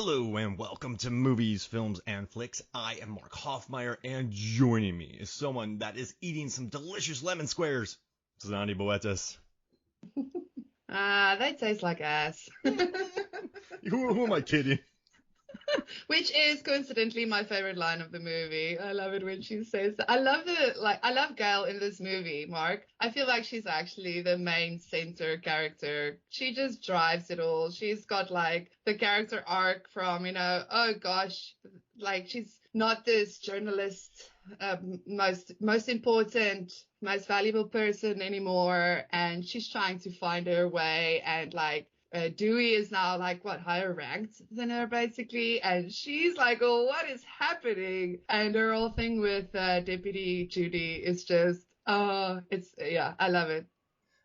Hello and welcome to Movies, Films, and Flicks. I am Mark Hoffmeyer, and joining me is someone that is eating some delicious lemon squares. Zanani Boetas. They taste like ass. Who am I kidding? Which is coincidentally my favorite line of the movie. I love it when she says that. I love Gail in this movie, Mark. I feel like she's actually the main center character. She just drives it all. She's got like the character arc from, oh gosh, like she's not this journalist, most important, most valuable person anymore, and she's trying to find her way, and like Dewey is now like what, higher ranked than her basically, and she's like, oh, what is happening? And her whole thing with Deputy Judy is just, yeah, I love it.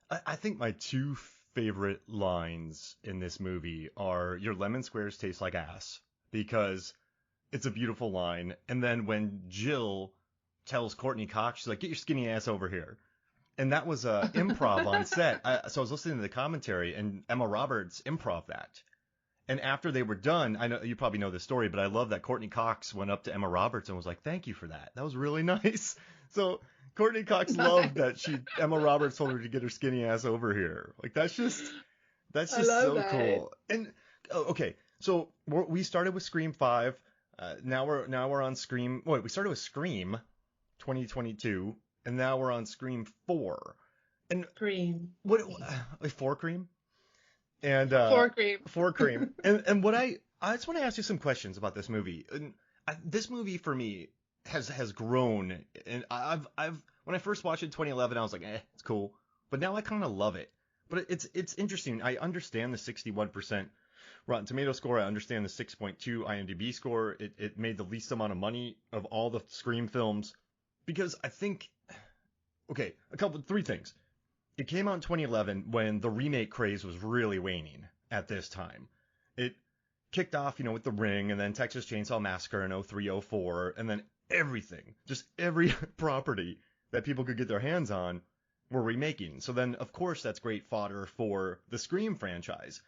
I think my two favorite lines in this movie are "Your lemon squares taste like ass," because it's a beautiful line, and then when Jill tells Courtney Cox, she's like, "Get your skinny ass over here." And that was improv on set. So I was listening to the commentary, and Emma Roberts improv that. And after they were done, I know you probably know this story, but I love that Courtney Cox went up to Emma Roberts and was like, "Thank you for that. That was really nice." So Courtney Cox loved that Emma Roberts told her to get her skinny ass over here. Like that's I just love so that. cool. And okay, so we started with Scream 5. Now we're on Scream. Wait, we started with Scream 2022, and now we're on Scream 4. And Cream. what like 4 Cream? And For cream. 4 Cream. And what I just want to ask you some questions about this movie. And this movie for me has grown, and I've when I first watched it in 2011, I was like, it's cool. But now I kind of love it. But it's interesting. I understand the 61% Rotten Tomato score. I understand the 6.2 IMDb score. It made the least amount of money of all the Scream films because I think, okay, three things. It came out in 2011 when the remake craze was really waning at this time. It kicked off, with The Ring, and then Texas Chainsaw Massacre in 03, 04, and then everything, just every property that people could get their hands on were remaking. So then, of course, that's great fodder for the Scream franchise.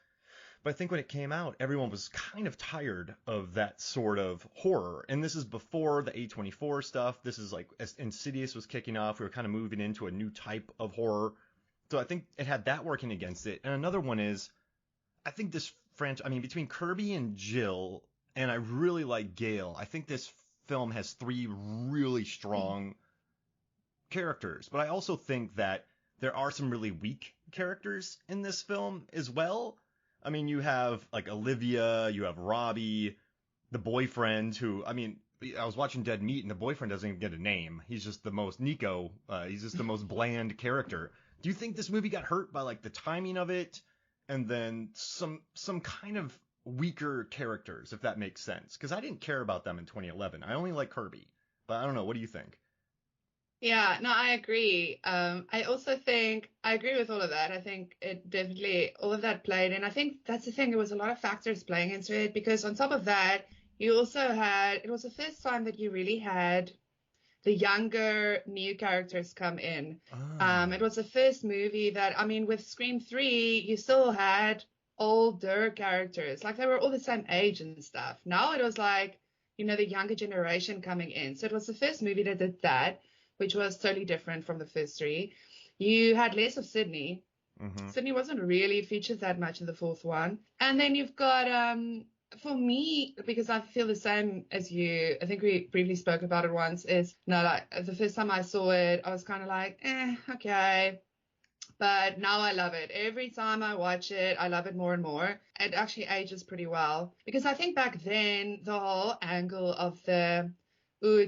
But I think when it came out, everyone was kind of tired of that sort of horror. And this is before the A24 stuff. This is like as Insidious was kicking off. We were kind of moving into a new type of horror. So I think it had that working against it. And another one is, I think this franchise, between Kirby and Jill, and I really like Gale, I think this film has three really strong characters. But I also think that there are some really weak characters in this film as well. You have like Olivia, you have Robbie, the boyfriend who, I was watching Dead Meat and the boyfriend doesn't even get a name. He's just the most Nico. He's just the most bland character. Do you think this movie got hurt by like the timing of it and then some kind of weaker characters, if that makes sense? Because I didn't care about them in 2011. I only like Kirby. But I don't know. What do you think? Yeah, no, I agree. I also think I agree with all of that. I think it definitely all of that played, and I think that's the thing. There was a lot of factors playing into it because on top of that, you also had it was the first time that you really had the younger new characters come in. It Ah, was the first movie that with Scream 3, you still had older characters, like they were all the same age and stuff. Now it was like the younger generation coming in. So it was the first movie that did that, which was totally different from the first three. You had less of Sydney. mm-hmm. Sydney wasn't really featured that much in the fourth one. And then you've got, for me, because I feel the same as you, I think we briefly spoke about it once, is, no, like the first time I saw it, I was kind of like, okay. But now I love it. Every time I watch it, I love it more and more. It actually ages pretty well. Because I think back then, the whole angle of the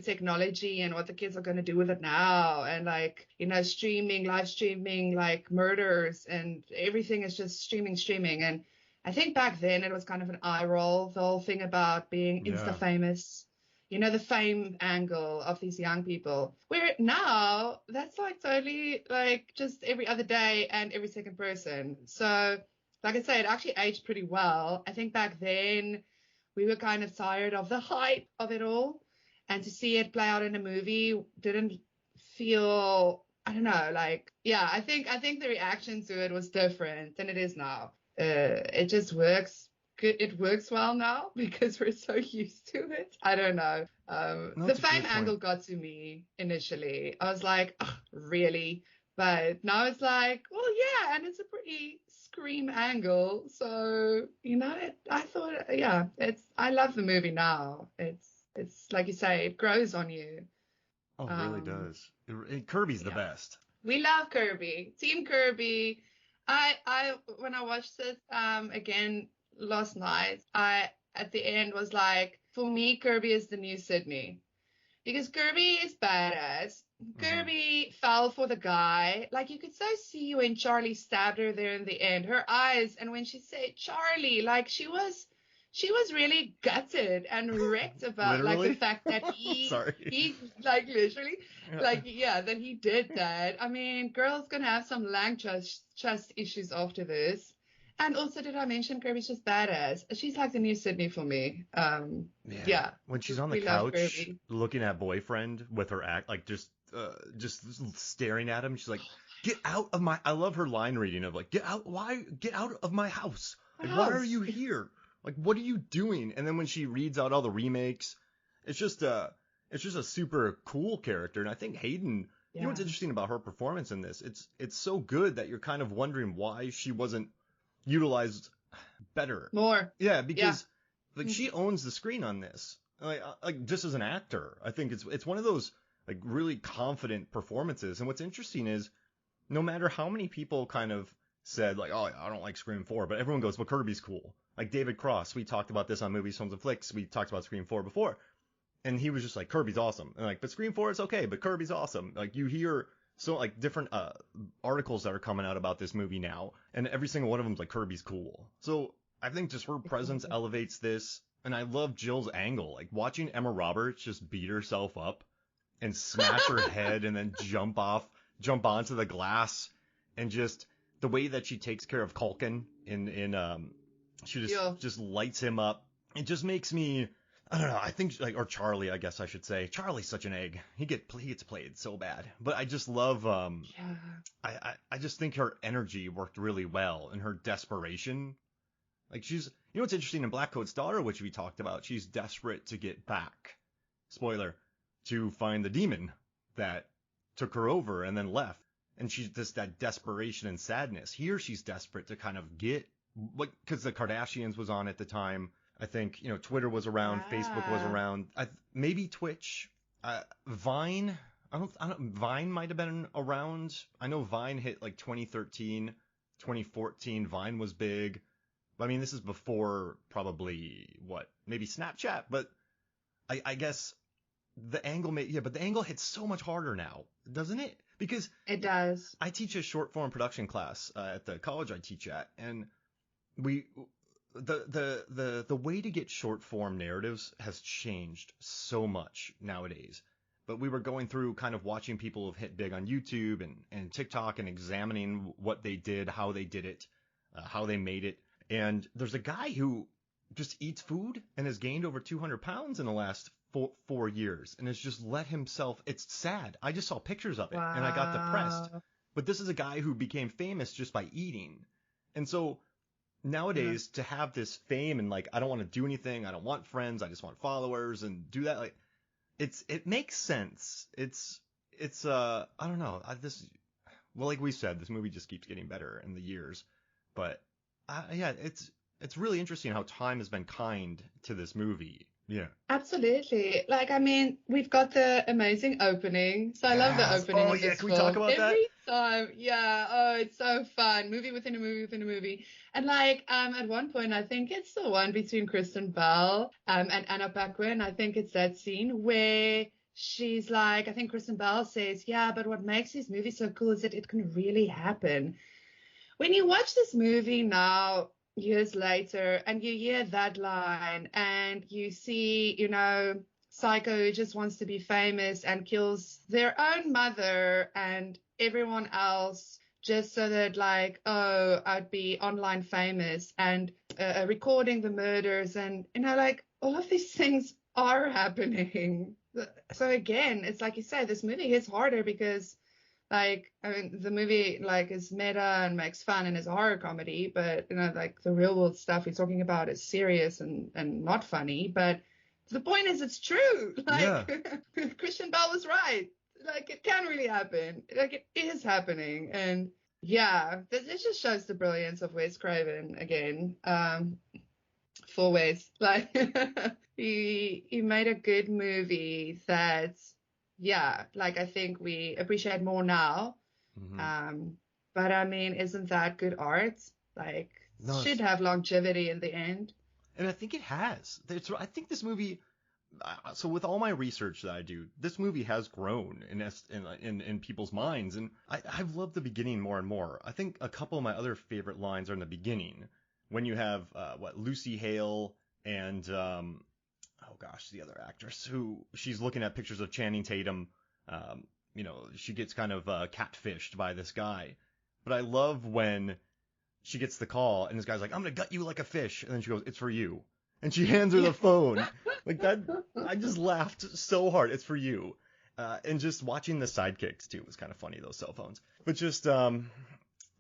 technology and what the kids are going to do with it now, and like, streaming, live streaming, like murders, and everything is just streaming. And I think back then it was kind of an eye roll, the whole thing about being Insta Yeah. famous, the fame angle of these young people. Where now that's like totally like just every other day and every second person. So, like I say, it actually aged pretty well. I think back then we were kind of tired of the hype of it all. And to see it play out in a movie didn't feel, I don't know, like, yeah, I think the reaction to it was different than it is now. It just works it works well now because we're so used to it. I don't know. No, The it's a fame good angle point. got to me initially. I was like, "Ugh, really?" But now it's like, well, yeah, and it's a pretty Scream angle. So, I thought, yeah, I love the movie now. It's like you say, it grows on you. Oh, it really Um, does. Kirby's the yeah. best. We love Kirby. Team Kirby. I when I watched it again last night, I at the end was like, for me, Kirby is the new Sydney. Because Kirby is badass. Hmm. Kirby fell for the guy. Like you could so see when Charlie stabbed her there in the end, her eyes, and when she said Charlie, like she was really gutted and wrecked about like the Literally? fact that he Sorry. he like literally Yeah. like yeah that he did that. I mean, girl's gonna have some lang trust issues after this. And also, did I mention Kirby's just badass? She's like the new Sydney for me. Yeah. Yeah, When she's on the we love couch Kirby. looking at boyfriend with her act, like just staring at him, she's like, "Get out of my." I love her line reading of like, "Get out! Why? Get out of my house! My Like, why are house. you here? Like, what are you doing?" And then when she reads out all the remakes, it's just it's just a super cool character. And I think Hayden, you know what's Yeah. interesting about her performance in this? It's so good that you're kind of wondering why she wasn't utilized better. More. Yeah, Yeah. because like she owns the screen on this. Like just as an actor, I think it's one of those like really confident performances. And what's interesting is no matter how many people kind of said like, oh, I don't like Scream 4, but everyone goes, well, Kirby's cool. Like David Cross, we talked about this on Movies, Films, and Flicks. We talked about Scream 4 before, and he was just like, Kirby's awesome. And like, but Scream 4 is okay, but Kirby's awesome. Like you hear so like different articles that are coming out about this movie now, and every single one of them's like Kirby's cool. So I think just her presence Exactly. elevates this, and I love Jill's angle, like watching Emma Roberts just beat herself up and smash her head and then jump onto the glass, and just the way that she takes care of Culkin in she Yeah. just lights him up. It just makes me I don't know. I think like or Charlie, I guess I should say. Charlie's such an egg. He gets played so bad. But I just love Yeah. I just think her energy worked really well and her desperation. Like she's you know what's interesting in Black Coat's daughter, which we talked about, she's desperate to get back. Spoiler, to find the demon that took her over and then left. And she's just that desperation and sadness. Here she's desperate to kind of get like because the Kardashians was on at the time. I think Twitter was around, Facebook was Yeah. around, maybe Twitch, Vine. I don't. Vine might have been around. I know Vine hit like 2013, 2014. Vine was big. But I mean, this is before probably what, maybe Snapchat. But I guess the angle but the angle hits so much harder now, doesn't it? Because It does. I teach a short form production class at the college I teach at, and we the way to get short form narratives has changed so much nowadays. But we were going through kind of watching people who've hit big on YouTube and TikTok and examining what they did, how they did it, how they made it. And there's a guy who just eats food and has gained over 200 pounds in the last 4 years and has just let himself. It's sad. I just saw pictures of it and I got depressed. Wow. But this is a guy who became famous just by eating. And so Yeah. nowadays to have this fame and like I don't want to do anything, I don't want friends, I just want followers and do that, like it makes sense. It's I don't know. This well like we said, this movie just keeps getting better in the years. But yeah, it's really interesting how time has been kind to this movie. Yeah. Absolutely. Like, I mean, we've got the amazing opening. So I love the Yes. opening Oh of yeah, this can we talk film. about that? Every time. Yeah. Oh, it's so fun. Movie within a movie within a movie. And like, at one point, I think it's the one between Kristen Bell, and Anna Paquin. I think it's that scene where she's like, I think Kristen Bell says, yeah, but what makes this movie so cool is that it can really happen. When you watch this movie now, years later, and you hear that line, and you see, Psycho who just wants to be famous and kills their own mother and everyone else just so that, like, oh, I'd be online famous, and recording the murders, and, like, all of these things are happening. So again, it's like you say, this movie hits harder because Like, I mean, the movie like is meta and makes fun and is a horror comedy, but like the real world stuff we're talking about is serious and not funny. But the point is, it's true. Yeah. Like, Christian Bale was right. Like, it can really happen. Like, it is happening. And yeah, it just shows the brilliance of Wes Craven again. For Wes, like he made a good movie that, yeah, like I think we appreciate more now. Hmm. But I mean, isn't that good art? Like, No, should have longevity in the end. and I think it has. I think this movie. So with all my research that I do, this movie has grown in people's minds, and I've loved the beginning more and more. I think a couple of my other favorite lines are in the beginning, when you have Lucy Hale and oh gosh, the other actress who she's looking at pictures of Channing Tatum. She gets kind of catfished by this guy, but I love when she gets the call and this guy's like, "I'm gonna gut you like a fish," and then she goes, "It's for you," and she hands her the phone. Like that, I just laughed so hard. It's for you. And just watching the sidekicks too was kind of funny, those cell phones. But just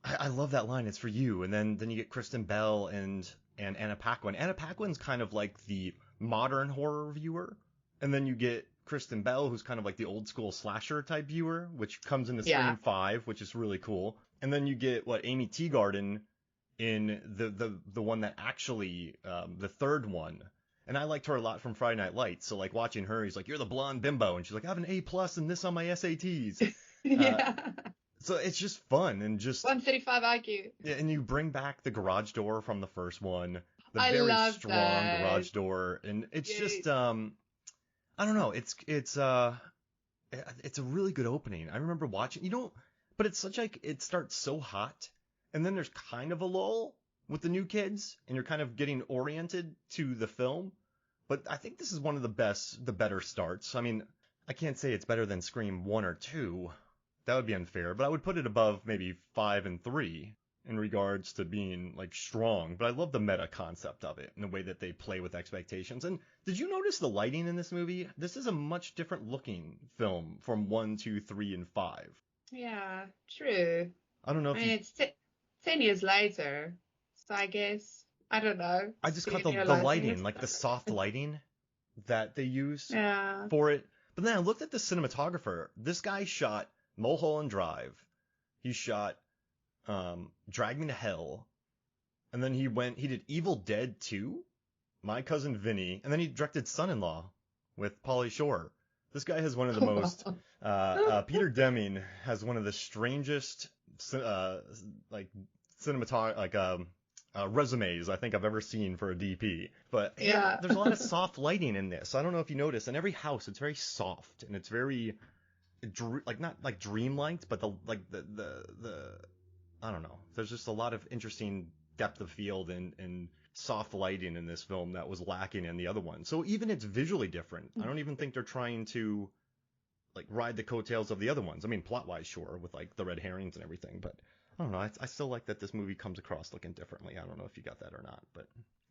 I love that line. It's for you. And then you get Kristen Bell and Anna Paquin. Anna Paquin's kind of like the modern horror viewer, and then you get Kristen Bell, who's kind of like the old school slasher type viewer, which comes into Yeah. Scream 5, which is really cool. And then you get Amy Teagarden in the one that actually the third one. And I liked her a lot from Friday Night Lights. So like watching her, he's like, "You're the blonde bimbo," and she's like, "I have an A+ in this on my SATs." Uh, Yeah. so it's just fun and just 135 IQ. yeah, and you bring back the garage door from the first one, the I very love strong that. garage door, and it's Yes. just I don't know, it's a really good opening. I remember watching, but it's such like it starts so hot, and then there's kind of a lull with the new kids, and you're kind of getting oriented to the film. But I think this is one of the better starts. I mean, I can't say it's better than Scream 1 or 2. That would be unfair, but I would put it above maybe 5 and 3 in regards to being like strong. But I love the meta concept of it and the way that they play with expectations. And did you notice the lighting in this movie? This is a much different looking film from 1, 2, 3, and 5. Yeah, true. I don't know I if mean, you. it's 10 years later, so I guess, I don't know. I just caught the Studio lighting lighting, is like the better. soft lighting that they use Yeah. for it. But then I looked at the cinematographer. This guy shot Mulholland Drive. He shot Drag Me to Hell. And then he did Evil Dead 2, My Cousin Vinny, and then he directed Son-in-Law with Pauly Shore. This guy has one of the most, Peter Deming has one of the strangest, like, resumes I think I've ever seen for a DP. But Yeah. there's a lot of soft lighting in this. I don't know if you noticed. In every house, it's very soft and it's very, like not like dreamlike, but the I don't know. There's just a lot of interesting depth of field and soft lighting in this film that was lacking in the other one. So even it's visually different. I don't even think they're trying to like ride the coattails of the other ones. I mean, plot-wise, sure, with like the red herrings and everything, but I don't know. I still like that this movie comes across looking differently. I don't know if you got that or not, but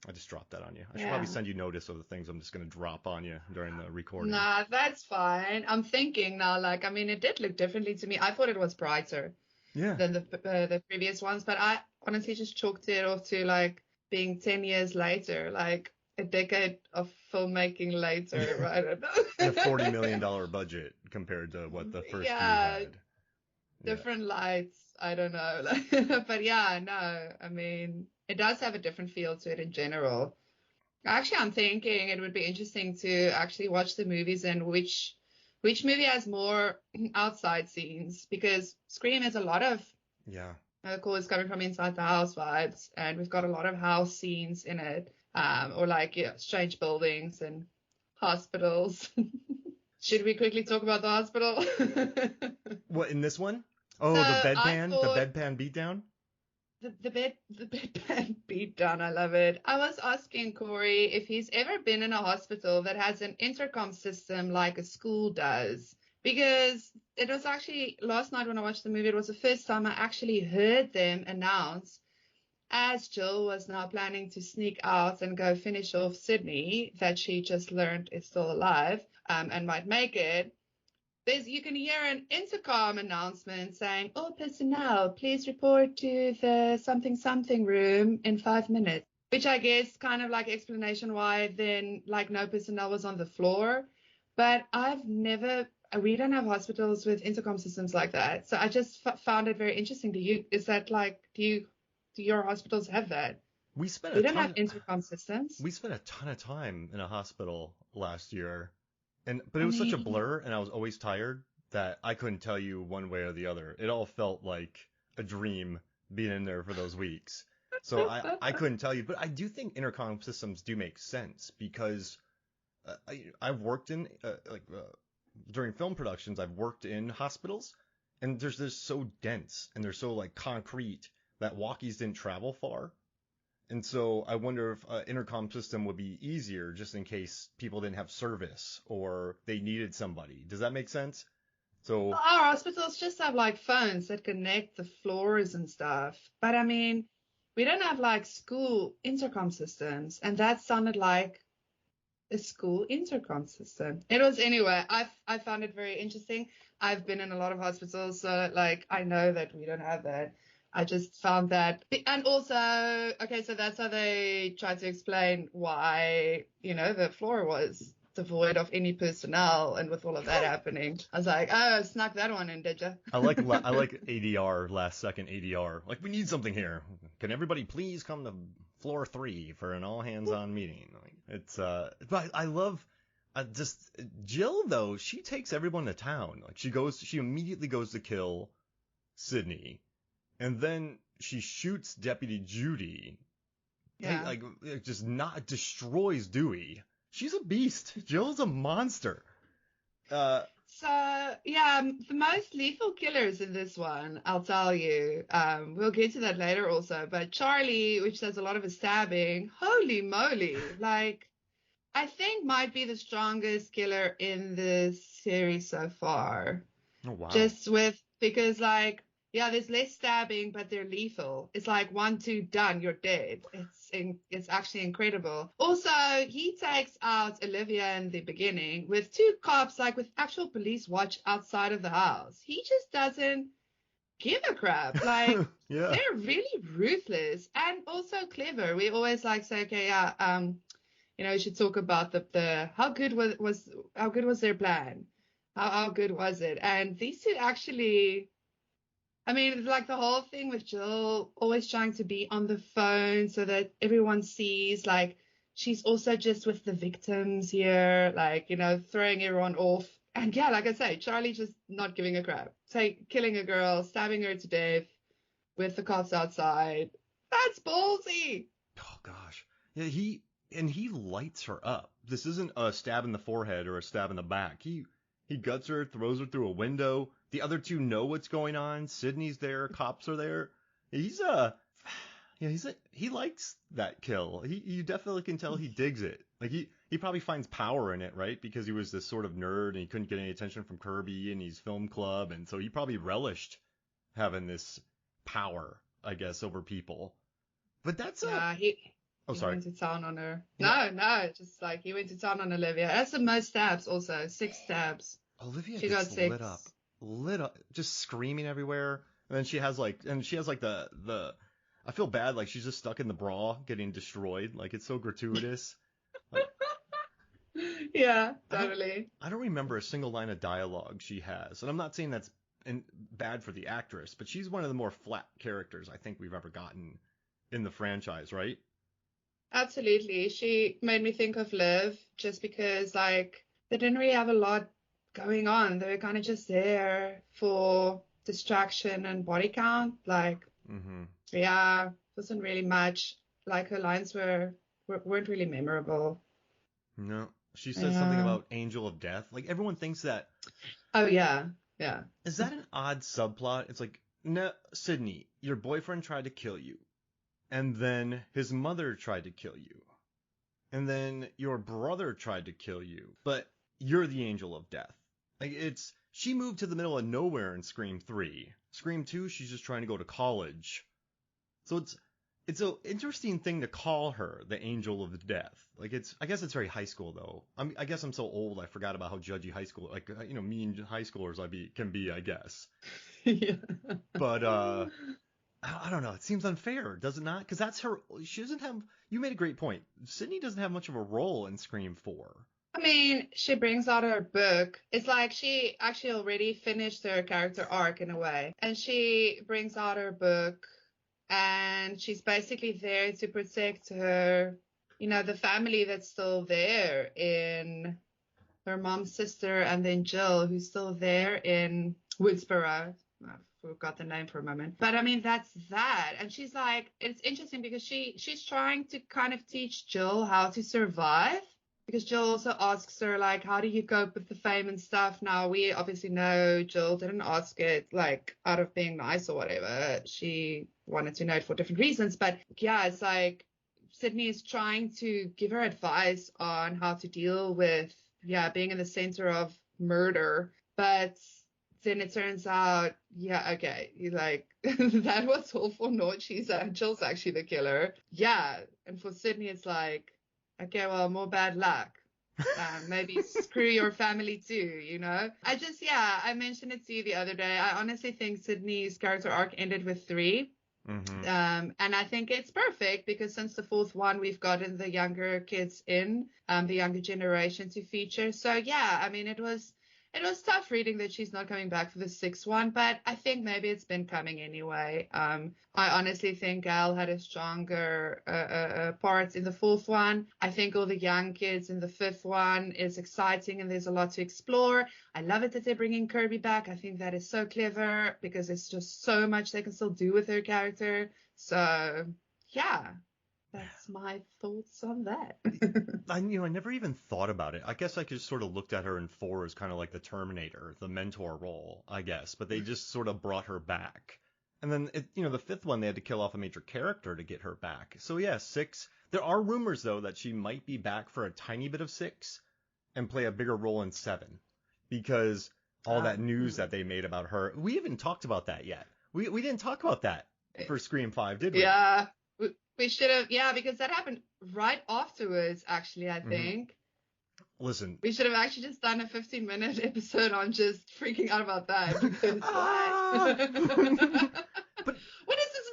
I just dropped that on you. I should probably Yeah. send you notice of the things I'm just going to drop on you during the recording. Nah, that's fine. I'm thinking now, like, I mean, it did look differently to me. I thought it was brighter Yeah. than the previous ones, but I honestly just chalked it off to like being 10 years later, like a decade of filmmaking later. I don't know. And a $40 million budget compared to what the first few Yeah, had. Yeah. different lights. I don't know. But yeah, no, I mean, it does have a different feel to it in general. Actually, I'm thinking it would be interesting to actually watch the movies and which movie has more outside scenes, because Scream has a lot of Yeah. cool, coming from inside the house vibes, and we've got a lot of house scenes in it, or like, yeah, strange buildings and hospitals. Should we quickly talk about the hospital? What, in this one? Oh, So the I thought bedpan beatdown? the bedpan beatdown. I love it. I was asking Corey if he's ever been in a hospital that has an intercom system like a school does, because it was actually last night when I watched the movie, it was the first time I actually heard them announce, as Jill was now planning to sneak out and go finish off Sydney, that she just learned is still alive, and might make it. You can hear an intercom announcement saying, "All personnel, please report to the something something room in 5 minutes." Which I guess kind of like explanation why then like no personnel was on the floor. But we don't have hospitals with intercom systems like that. So I just found it very interesting. Do your hospitals have that? We spent a We don't have ton. intercom systems. We spent a ton of time in a hospital last year, but it I was such a mean, blur, and I was always tired that I couldn't tell you one way or the other. It all felt like a dream being in there for those weeks. So I couldn't tell you, but I do think intercom systems do make sense because I've worked in during film productions, I've worked in hospitals, and they're so dense and they're so like concrete that walkies didn't travel far. And so I wonder if an intercom system would be easier just in case people didn't have service or they needed somebody. Does that make sense? So, our hospitals just have like phones that connect the floors and stuff. But I mean, we don't have like school intercom systems. And that sounded like a school intercom system. It was anyway. I found it very interesting. I've been in a lot of hospitals, so like I know that we don't have that. I just found that, and also, okay, so that's how they tried to explain why, the floor was devoid of any personnel, and with all of that happening, I was like, oh, snuck that one in, did you? I like ADR, last second ADR. Like, we need something here. Can everybody please come to floor 3 for an all hands on meeting? Like, but I love just Jill though. She takes everyone to town. Like, she immediately goes to kill Sydney, and then she shoots Deputy Judy. Yeah. Like, just not destroys Dewey. She's a beast. Jill's a monster. Uh, So yeah, the most lethal killers in this one, I'll tell you. We'll get to that later also. But Charlie, which does a lot of his stabbing, holy moly! Like, I think might be the strongest killer in this series so far. oh wow. Just because like yeah, there's less stabbing, but they're lethal. It's like 1, 2, done, you're dead. It's actually incredible. Also, he takes out Olivia in the beginning with 2 cops, like with actual police watch outside of the house. He just doesn't give a crap. Like Yeah. they're really ruthless and also clever. We always like say, okay, yeah, we should talk about the how good was their plan? How good was it? And these two actually, I mean, like the whole thing with Jill always trying to be on the phone so that everyone sees, like, she's also just with the victims here, like, throwing everyone off. And yeah, like I say, Charlie just not giving a crap. Say, killing a girl, stabbing her to death with the cops outside. That's ballsy. Oh gosh. Yeah, he lights her up. This isn't a stab in the forehead or a stab in the back. He guts her, throws her through a window. The other two know what's going on. Sydney's there, cops are there. He's yeah, he likes that kill. You definitely can tell he digs it. Like he probably finds power in it, right? Because he was this sort of nerd and he couldn't get any attention from Kirby and he's film club, and so he probably relished having this power, I guess, over people. But that's a Yeah, he oh he sorry. went to town on her. Yeah, No, just like he went to town on Olivia. That's the most stabs also. 6 stabs. Olivia She got gets six. lit up, just screaming everywhere. And then she has like the I feel bad, like she's just stuck in the bra getting destroyed. Like it's so gratuitous. Like Yeah, I don't totally. I don't remember a single line of dialogue she has. And I'm not saying that's bad for the actress, but she's one of the more flat characters I think we've ever gotten in the franchise, right? Absolutely. She made me think of Liv just because like they didn't really have a lot going on. They were kind of just there for distraction and body count. Like, Mm-hmm. yeah, wasn't really much. Like her lines weren't really memorable. No. She says something Yeah. about Angel of Death. Like everyone thinks that. Oh yeah. Yeah. Is that an odd subplot? It's like, no, Sydney, your boyfriend tried to kill you. And then his mother tried to kill you. And then your brother tried to kill you. But you're the angel of death. Like she moved to the middle of nowhere in Scream 3. Scream 2, she's just trying to go to college. So It's an interesting thing to call her the Angel of Death. Like I guess it's very high school though. I guess I'm so old I forgot about how judgy high school, like mean high schoolers can be, I guess. Yeah. But I don't know. It seems unfair, does it not? Because that's her. She doesn't have. You made a great point. Sydney doesn't have much of a role in Scream 4. I mean, she brings out her book. It's like she actually already finished her character arc in a way. And she brings out her book and she's basically there to protect her, the family that's still there in her mom's sister and then Jill, who's still there in Woodsboro. I forgot the name for a moment. But I mean, that's that. And she's like, it's interesting because she's trying to kind of teach Jill how to survive. Because Jill also asks her, like, how do you cope with the fame and stuff? Now, we obviously know Jill didn't ask it, like, out of being nice or whatever. She wanted to know it for different reasons. But, yeah, it's like Sydney is trying to give her advice on how to deal with, being in the center of murder. But then it turns out, okay, like, that was all for naught. Jill's actually the killer. Yeah, and for Sydney, it's like, okay, well, more bad luck. Maybe screw your family too, I mentioned it to you the other day. I honestly think Sydney's character arc ended with 3. Mm-hmm. And I think it's perfect because since the 4th one, we've gotten the younger kids the younger generation to feature. So, yeah, I mean, it was tough reading that she's not coming back for the 6th one, but I think maybe it's been coming anyway. I honestly think Gail had a stronger part in the 4th one. I think all the young kids in the 5th one is exciting and there's a lot to explore. I love it that they're bringing Kirby back. I think that is so clever because it's just so much they can still do with her character. So, yeah. That's my thoughts on that. I never even thought about it. I guess I just sort of looked at her in 4 as kind of like the Terminator, the mentor role, I guess. But they just sort of brought her back. And then, the 5th one, they had to kill off a major character to get her back. So, yeah, 6. There are rumors, though, that she might be back for a tiny bit of 6 and play a bigger role in 7. Because all that news that they made about her, we haven't talked about that yet. We didn't talk about that for Scream 5, did we? Yeah. We should have, because that happened right afterwards, actually, I think. Listen. We should have actually just done a 15-minute episode on just freaking out about that. Because but what does this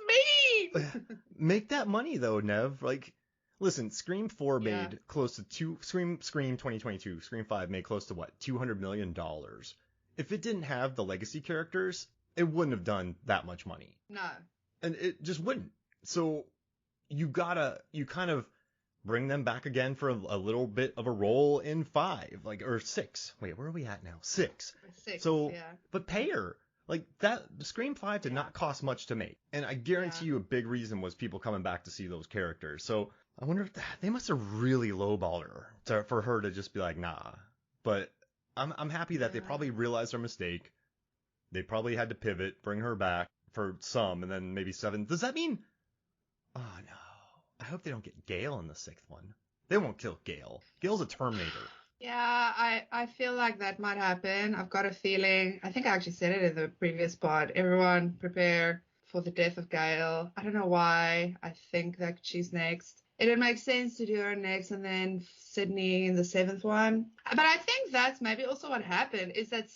mean? Make that money, though, Nev. Like, listen, Scream 4 made close to Scream 2022. Scream 5 made close to, $200 million. If it didn't have the legacy characters, it wouldn't have done that much money. No. And it just wouldn't. So you kind of bring them back again for a little bit of a role in 5, or 6. Wait, where are we at now? 6. 6. So, but pay her. Like that, Scream 5 did not cost much to make. And I guarantee you a big reason was people coming back to see those characters. So I wonder if they must have really lowballed her for her to just be like, nah. But I'm happy that they probably realized their mistake. They probably had to pivot, bring her back for some, and then maybe 7. Does that mean... Oh, no. I hope they don't get Gale in the 6th one. They won't kill Gale. Gale's a Terminator. Yeah, I feel like that might happen. I've got a feeling. I think I actually said it in the previous pod. Everyone prepare for the death of Gale. I don't know why. I think that she's next. It would make sense to do her next and then Sydney in the 7th one. But I think that's maybe also what happened is that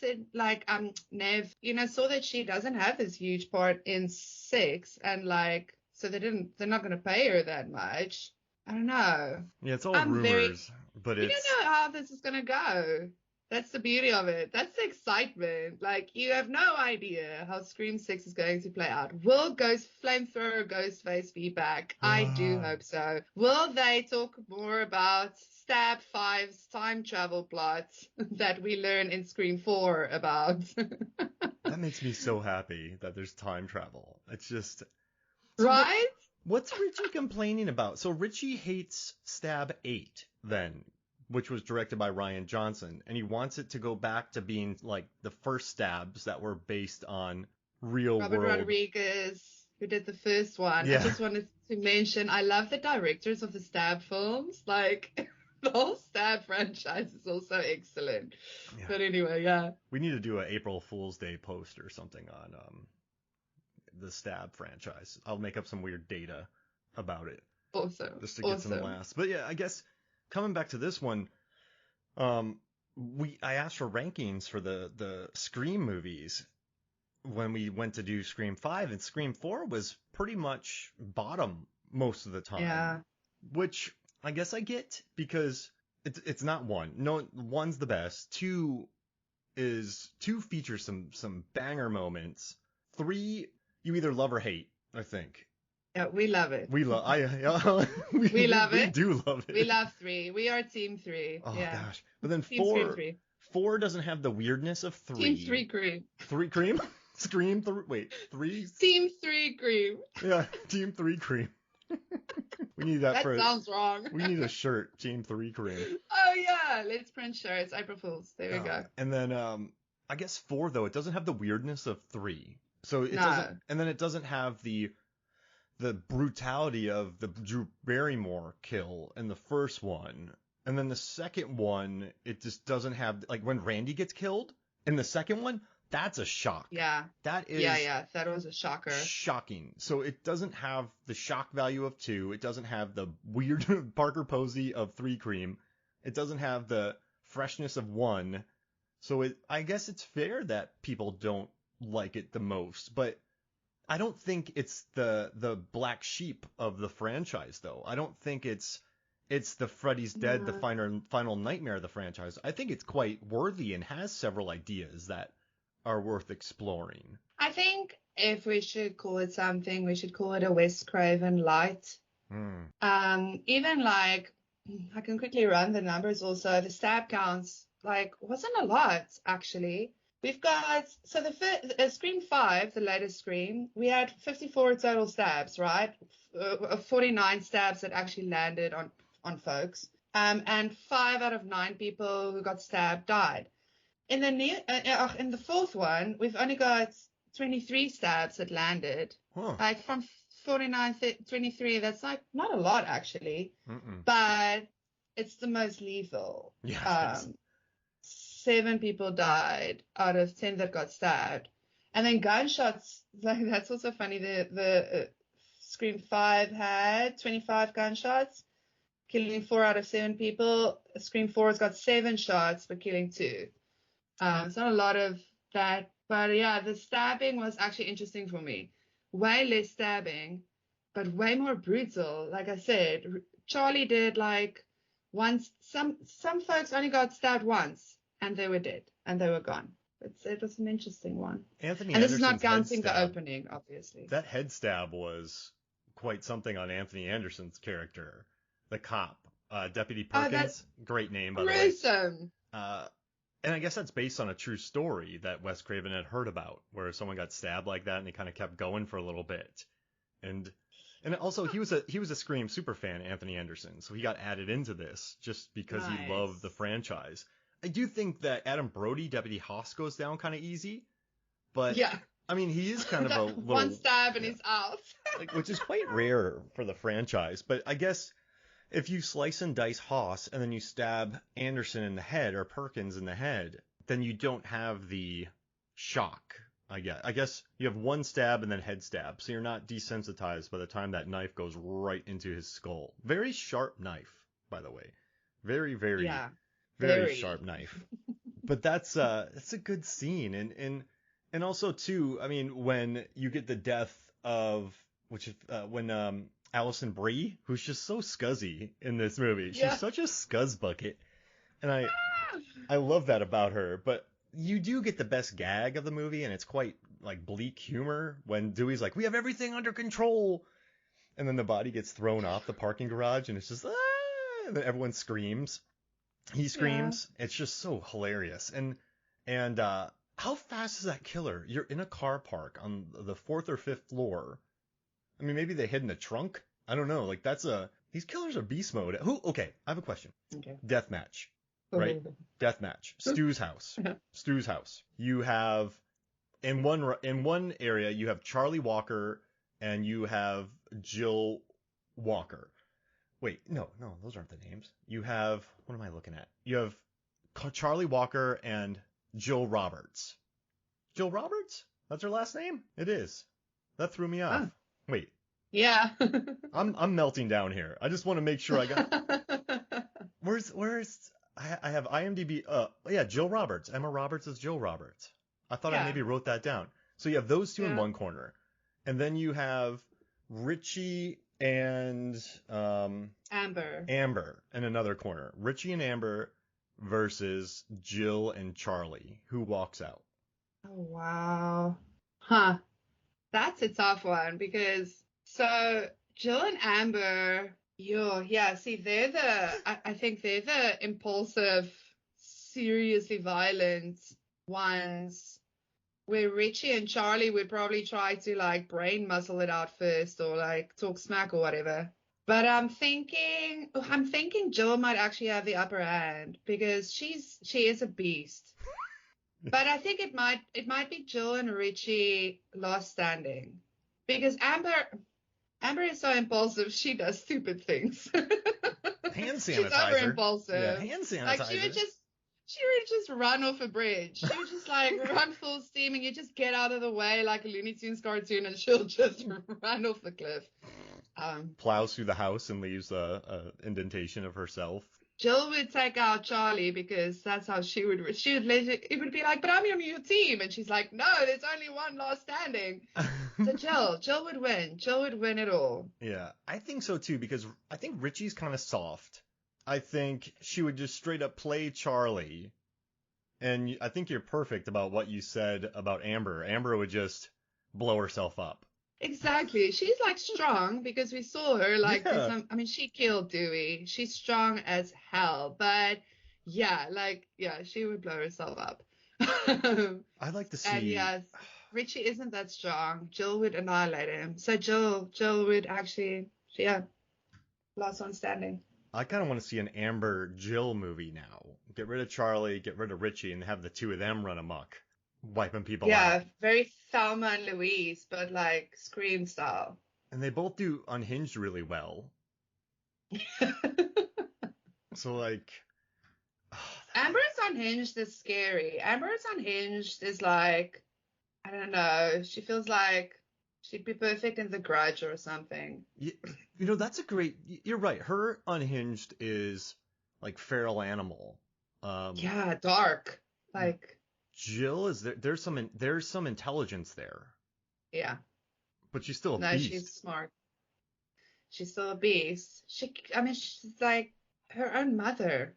Nev, saw that she doesn't have this huge part in 6 and so they're not going to pay her that much. I don't know. Yeah, it's all rumors, but you don't know how this is going to go. That's the beauty of it. That's the excitement. You have no idea how Scream 6 is going to play out. Will Flamethrower Ghostface be back? I do hope so. Will they talk more about Stab 5's time travel plot that we learn in Scream 4 about? That makes me so happy that there's time travel. It's just... Right? What's Richie complaining about? So Richie hates Stab 8 then, which was directed by Rian Johnson, and he wants it to go back to being the first Stabs that were based on real Robert world. Rodriguez, who did the first one. Yeah. I just wanted to mention, I love the directors of the Stab films. The whole Stab franchise is also excellent. Yeah. But anyway, yeah. We need to do an April Fool's Day post or something on the Stab franchise. I'll make up some weird data about it. Awesome. Just to get some laughs. But yeah, I guess coming back to this one, I asked for rankings for the Scream movies when we went to do Scream 5, and Scream 4 was pretty much bottom most of the time. Yeah. Which I guess I get, because it's not one. No, one's the best. Two features some banger moments. 3, you either love or hate, I think. Yeah, we love it. We love we love it. We do love it. We love 3. We are team 3. Oh yeah. gosh. But then team 3. 4 doesn't have the weirdness of 3. Team 3 cream. 3 cream? Scream 3. Wait, 3? Team 3 cream. Yeah, Team 3 cream. We need that for. That sounds wrong. We need a shirt, Team 3 cream. Oh yeah, let's print shirts. April Fools. There we go. And then I guess 4 though, it doesn't have the weirdness of 3. So it doesn't, and then it doesn't have the brutality of the Drew Barrymore kill in the first one. And then the second one, it just doesn't have, like, when Randy gets killed in the second one, that's a shock. Yeah. That is. Yeah, that was a shocker. Shocking. So it doesn't have the shock value of 2. It doesn't have the weird Parker Posey of 3 cream. It doesn't have the freshness of 1. So I guess it's fair that people don't like it the most, but I don't think it's the black sheep of the franchise, though. I don't think it's the Freddy's Dead, the final nightmare of the franchise. I think it's quite worthy and has several ideas that are worth exploring. I think if we should call it something, we should call it a Wes Craven light. Even like, I can quickly run the numbers also. The stab counts, like, wasn't a lot, actually. We've got, so the Scream 5, the latest Scream, we had 54 total stabs, right? 49 stabs that actually landed on folks. And 5 out of 9 people who got stabbed died. In the fourth one, we've only got 23 stabs that landed. Huh. Like from 49 to 23, that's like not a lot actually. But it's the most lethal. Yeah. 7 people died out of 10 that got stabbed. And then gunshots, like, that's also funny. The Scream 5 had 25 gunshots, killing 4 out of 7 people. Scream 4 has got 7 shots, but killing 2. It's not a lot of that, but yeah, the stabbing was actually interesting for me. Way less stabbing, but way more brutal. Like I said, Charlie did like once. Some folks only got stabbed once, and they were dead, and they were gone. It was an interesting one. And this is not counting the opening, obviously. That head stab was quite something on Anthony Anderson's character, the cop, Deputy Perkins. Great name, by the way. Gruesome. And I guess that's based on a true story that Wes Craven had heard about, where someone got stabbed like that and he kind of kept going for a little bit. And also he was a Scream super fan, Anthony Anderson, so he got added into this just because he loved the franchise. I do think that Adam Brody, Deputy Hoss, goes down kind of easy, but yeah, I mean, he is kind of a little, one stab and he's out. Like, which is quite rare for the franchise. But I guess if you slice and dice Hoss and then you stab Anderson in the head or Perkins in the head, then you don't have the shock. I guess you have one stab and then head stab, so you're not desensitized by the time that knife goes right into his skull. Very sharp knife, by the way. Very, very, very sharp knife. But that's a good scene, and also too, I mean, when you get the death of when Alison Brie, who's just so scuzzy in this movie. She's such a scuzz bucket, and I love that about her. But you do get the best gag of the movie, and it's quite like bleak humor when Dewey's like, "We have everything under control," and then the body gets thrown off the parking garage, and it's just and then everyone screams. He screams. Yeah. It's just so hilarious. And how fast is that killer? You're in a car park on the 4th or 5th floor. I mean, maybe they hid in the trunk. I don't know. Like, these killers are beast mode. Okay, I have a question. Okay. Deathmatch, right? Deathmatch. Stu's house. Stu's house. You have in one area you have Charlie Walker and you have Jill Walker. Wait, no, those aren't the names. You have, what am I looking at? You have Charlie Walker and Jill Roberts. Jill Roberts? That's her last name? It is. That threw me off. Wait, Yeah. I'm melting down here. I just want to make sure I got. Where's I have IMDb. Yeah, Jill Roberts. Emma Roberts is Jill Roberts. I thought I Yeah. maybe wrote that down. So you have those two in Yeah. one corner, and then you have Richie and Amber. Amber in another corner. Richie and Amber versus Jill and Charlie. Who walks out? Oh, wow. Huh. That's a tough one because so Jill and Amber, yeah, see, I think they're the impulsive, seriously violent ones where Richie and Charlie would probably try to like brain muscle it out first or like talk smack or whatever. But I'm thinking Jill might actually have the upper hand because she is a beast. But I think it might be Jill and Richie last standing because Amber is so impulsive. She does stupid things. Hand She's sanitizer. over Yeah, impulsive. hand Like sanitizer. she would just run off a bridge. She would just like run full steam and you just get out of the way like a Looney Tunes cartoon and she'll just run off the cliff. Plows through the house and leaves a indentation of herself. Jill would take out Charlie because that's how she would it would be like, but I'm on your team, and she's like, no, there's only one last standing. So Jill would win. Jill would win it all. Yeah, I think so too because I think Richie's kind of soft. I think she would just straight up play Charlie, and I think you're perfect about what you said about Amber. Amber would just blow herself up. Exactly. She's like strong because we saw her like do Yeah, some. I mean, she killed Dewey. She's strong as hell, but yeah, she would blow herself up. I'd like to And see. yes, Richie isn't that strong. Jill would annihilate him. So Jill would actually, yeah, last one standing. I kind of want to see an Amber Jill movie now. Get rid of Charlie, get rid of Richie, and have the two of them run amok, wiping people out. Yeah, very Thelma and Louise, but like Scream style. And they both do Unhinged really well. So like, Amber's Unhinged is scary. Amber's Unhinged is like, I don't know. She feels like she'd be perfect in The Grudge or something. you know, that's a great. You're right. Her Unhinged is like feral animal. Yeah, dark. Like, Jill is there. There's some intelligence there, yeah. but she's still a No, beast. she's smart. She's still a beast. I mean, she's like her own mother.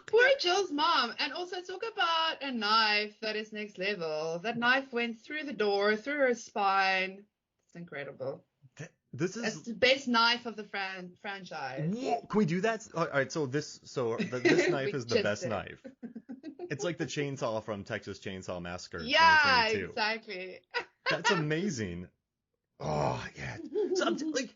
Poor Jill's mom. And also talk about a knife that is next level. That knife went through the door, through her spine. It's incredible. This It's is. the best knife of the franchise. Whoa, can we do that? All right. So this knife We is the just best did. knife. It's like the chainsaw from Texas Chainsaw Massacre Yeah, 2022. exactly. That's amazing. Oh yeah. So I'm like,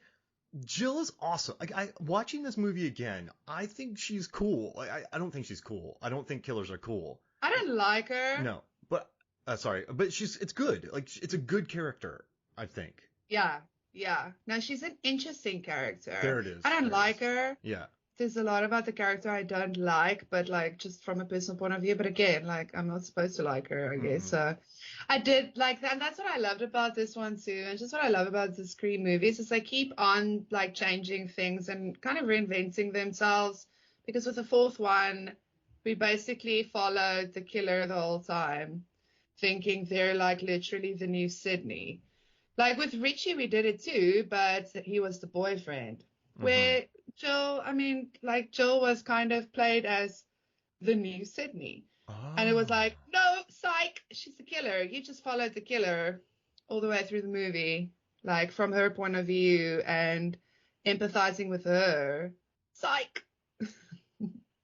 Jill is awesome. Like watching this movie again, I think she's cool. Like I don't think she's cool. I don't think killers are cool. I don't like her. No, but sorry, but it's good. Like it's a good character, I think. Yeah, yeah. No, she's an interesting character. There it is. I don't There it like is. her. Yeah. There's a lot about the character I don't like, but like just from a personal point of view. But again, like I'm not supposed to like her, I guess. So I did like that. And that's what I loved about this one too. And just what I love about the Scream movies is they keep on like changing things and kind of reinventing themselves. Because with the fourth one, we basically followed the killer the whole time, thinking they're like literally the new Sydney. Like with Richie, we did it too, but he was the boyfriend. Where Jill, I mean, like Jill was kind of played as the new Sydney. And it was like, no, psych, she's the killer. You just followed the killer all the way through the movie, like from her point of view and empathizing with her. Psych.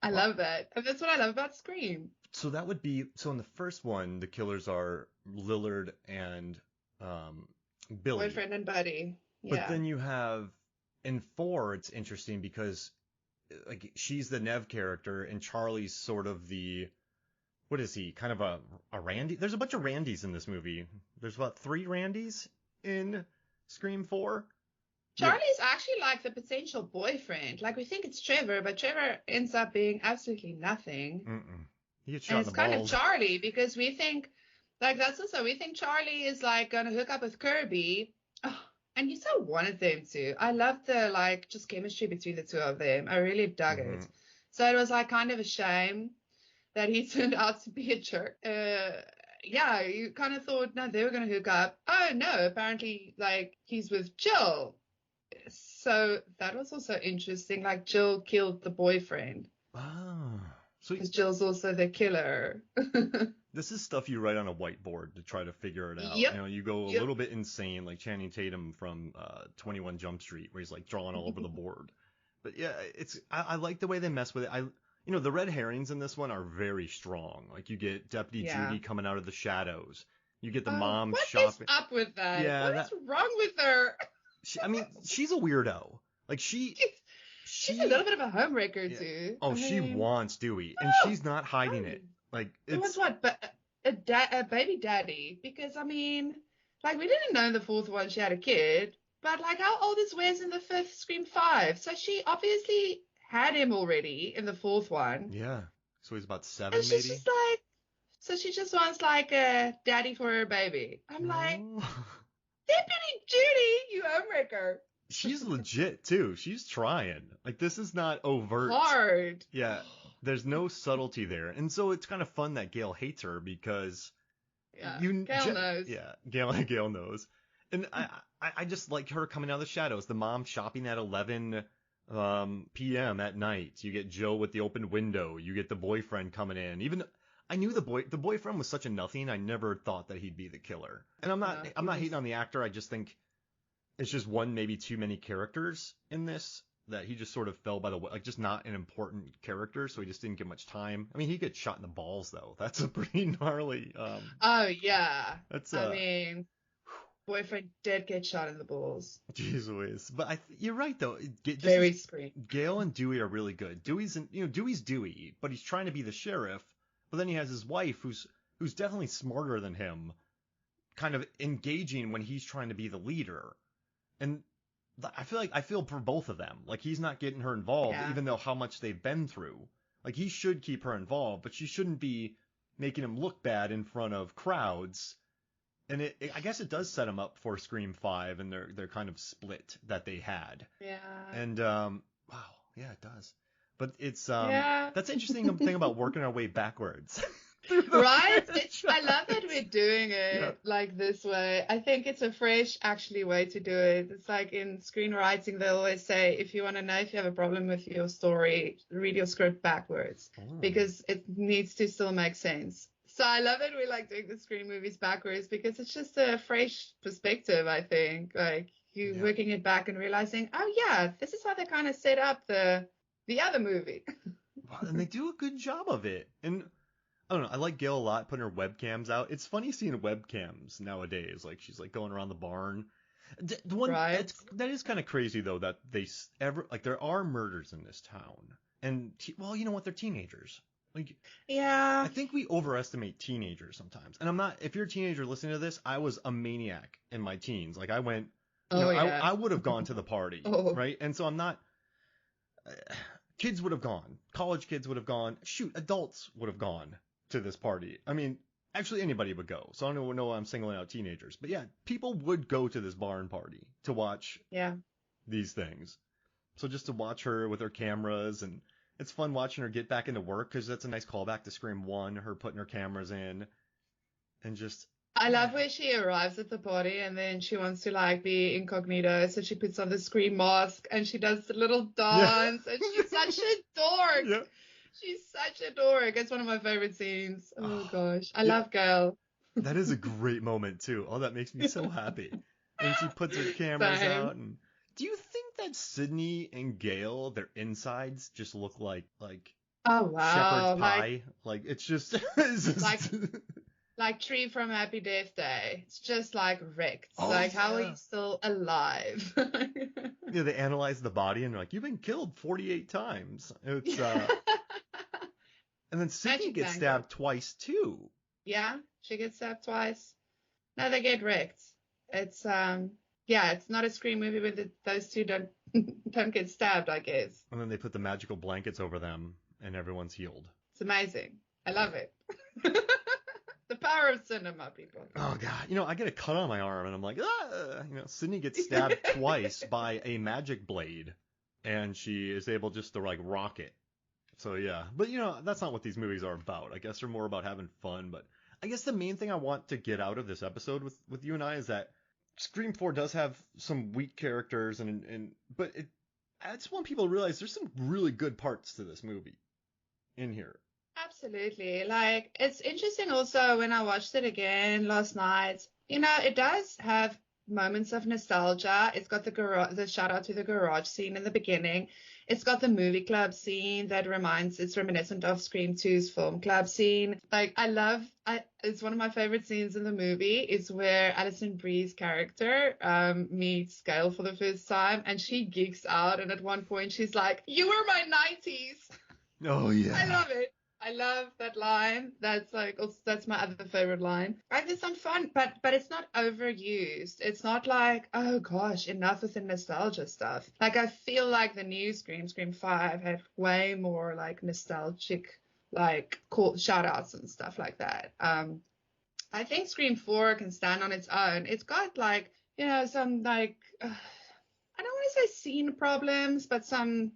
I love that. And that's what I love about Scream. So that would be in the first one, the killers are Lillard and Billy. Boyfriend and buddy. Yeah. But then you have in 4, it's interesting because like she's the Nev character and Charlie's sort of the what is he? Kind of a Randy? There's a bunch of Randys in this movie. There's about 3 Randys in Scream 4. Charlie's actually like the potential boyfriend. Like we think it's Trevor, but Trevor ends up being absolutely nothing. He gets shot And in it's the kind of balls. Charlie because we think Like that's also we think Charlie is like gonna hook up with Kirby. Oh, and you so wanted them to. I loved the like just chemistry between the two of them. I really dug Hmm. it. So it was like kind of a shame that he turned out to be a jerk. Yeah, you kind of thought no, they were gonna hook up. Oh no, apparently like he's with Jill. So that was also interesting. Like Jill killed the boyfriend Ah, so because Jill's also the killer. this is stuff you write on a whiteboard to try to figure it out. Yep. You go a Yep. little bit insane, like Channing Tatum from 21 Jump Street, where he's like drawing all over the board. But yeah, I like the way they mess with it. The red herrings in this one are very strong. Like you get Deputy Yeah. Judy coming out of the shadows. You get the Oh, mom what is shopping. up with that? Yeah, What is wrong with her? I mean, she's a weirdo. Like She's, she's a little she, bit of a homewrecker yeah. too. Oh, I she mean, wants Dewey, and oh, she's not hiding oh. it. Like It was it's what, but a baby daddy? Because I mean, like we didn't know in the fourth one she had a kid, but like how old is Wes in the fifth Scream 5? So she obviously had him already in the fourth one, yeah. So he's about and 7, she's maybe. just like, so she just wants like a daddy for her baby. I'm like, Oh. Deputy Judy, you homewrecker. She's legit too. She's trying. Like this is not overt. Hard. Yeah, there's no subtlety there, and so it's kind of fun that Gail hates her because Yeah, Gail knows. yeah, Gail knows, and I just like her coming out of the shadows. The mom shopping at 11 p.m. at night. You get Joe with the open window. You get the boyfriend coming in. Even I knew the boyfriend was such a nothing. I never thought that he'd be the killer. And No, I'm he not was. hating on the actor. I just think it's just one, maybe too many characters in this that he just sort of fell by the way, like just not an important character, so he just didn't get much time. I mean, he gets shot in the balls though. That's a pretty gnarly. Oh yeah. That's I mean, boyfriend did get shot in the balls. Jeez Louise. But you're right though. Very screen. Gail and Dewey are really good. Dewey's Dewey, but he's trying to be the sheriff. But then he has his wife, who's definitely smarter than him, kind of engaging when he's trying to be the leader. And I feel for both of them. Like he's not getting her involved, Yeah. even though how much they've been through. Like he should keep her involved, but she shouldn't be making him look bad in front of crowds. And I guess it does set him up for Scream 5 and their kind of split that they had. Yeah. And wow, yeah, it does. But it's Yeah. that's interesting thing about working our way backwards. Right? I love that we're doing it Yeah. like this way. I think it's a fresh, actually, way to do it. It's like in screenwriting, they always say, if you want to know if you have a problem with your story, read your script backwards Oh. because it needs to still make sense. So I love that we like doing the Scream movies backwards because it's just a fresh perspective, I think. Like you Yeah. working it back and realizing, oh yeah, this is how they kind of set up the other movie. And they do a good job of it. And I don't know. I like Gail a lot putting her webcams out. It's funny seeing webcams nowadays. Like she's like going around the barn. The one Right. that is kind of crazy though that there are murders in this town. And well, you know what? They're teenagers. Like Yeah. I think we overestimate teenagers sometimes. And I'm not. If you're a teenager listening to this, I was a maniac in my teens. Like I went. Oh, yeah. I would have gone to the party, Oh. right? And so I'm not. Kids would have gone. College kids would have gone. Shoot, adults would have gone to this party. I mean, actually anybody would go. So I don't know why I'm singling out teenagers. But yeah, people would go to this barn party to watch Yeah. these things. So just to watch her with her cameras, and it's fun watching her get back into work because that's a nice callback to Scream 1, her putting her cameras in and just. I love where she arrives at the party and then she wants to like be incognito, so she puts on the Scream mask and she does the little dance and she's such a dork. Yeah. She's such a dork. It's one of my favorite scenes. Oh gosh. I Yeah. love Gail. That is a great moment too. Oh, that makes me so happy. And she puts her cameras Same. out. And do you think that Sydney and Gail, their insides just look like Oh wow. shepherd's pie? Like it's just, it's just Like- Like Tree from Happy Death Day. It's just like wrecked. Oh, like how are yeah. you still alive? Yeah, they analyze the body and they're like, you've been killed 48 times. It's and then Sydney Magic gets blanket. stabbed twice too. Yeah, she gets stabbed twice. No, they get wrecked. It's it's not a Scream movie where those two don't don't get stabbed, I guess. And then they put the magical blankets over them and everyone's healed. It's amazing. I love it. The power of cinema, people. Oh God, I get a cut on my arm and I'm like, ah, Sydney gets stabbed twice by a magic blade, and she is able just to like rock it. So yeah, but that's not what these movies are about. I guess they're more about having fun. But I guess the main thing I want to get out of this episode with you and I is that Scream 4 does have some weak characters, but I just want people to realize there's some really good parts to this movie in here. Absolutely. Like, it's interesting also when I watched it again last night, it does have moments of nostalgia. It's got the shout out to the garage scene in the beginning. It's got the movie club scene that it's reminiscent of Scream 2's film club scene. Like, it's one of my favorite scenes in the movie is where Alison Brie's character meets Gail for the first time, and she geeks out. And at one point she's like, "You were my 90s." Oh yeah. I love it. I love that line. That's my other favorite line. Like, there's some fun, but it's not overused. It's not like, oh gosh, enough with the nostalgia stuff. Like, I feel like the new Scream 5, had way more like nostalgic, like cool shout outs and stuff like that. I think Scream 4 can stand on its own. It's got like, some like, I don't want to say scene problems, but some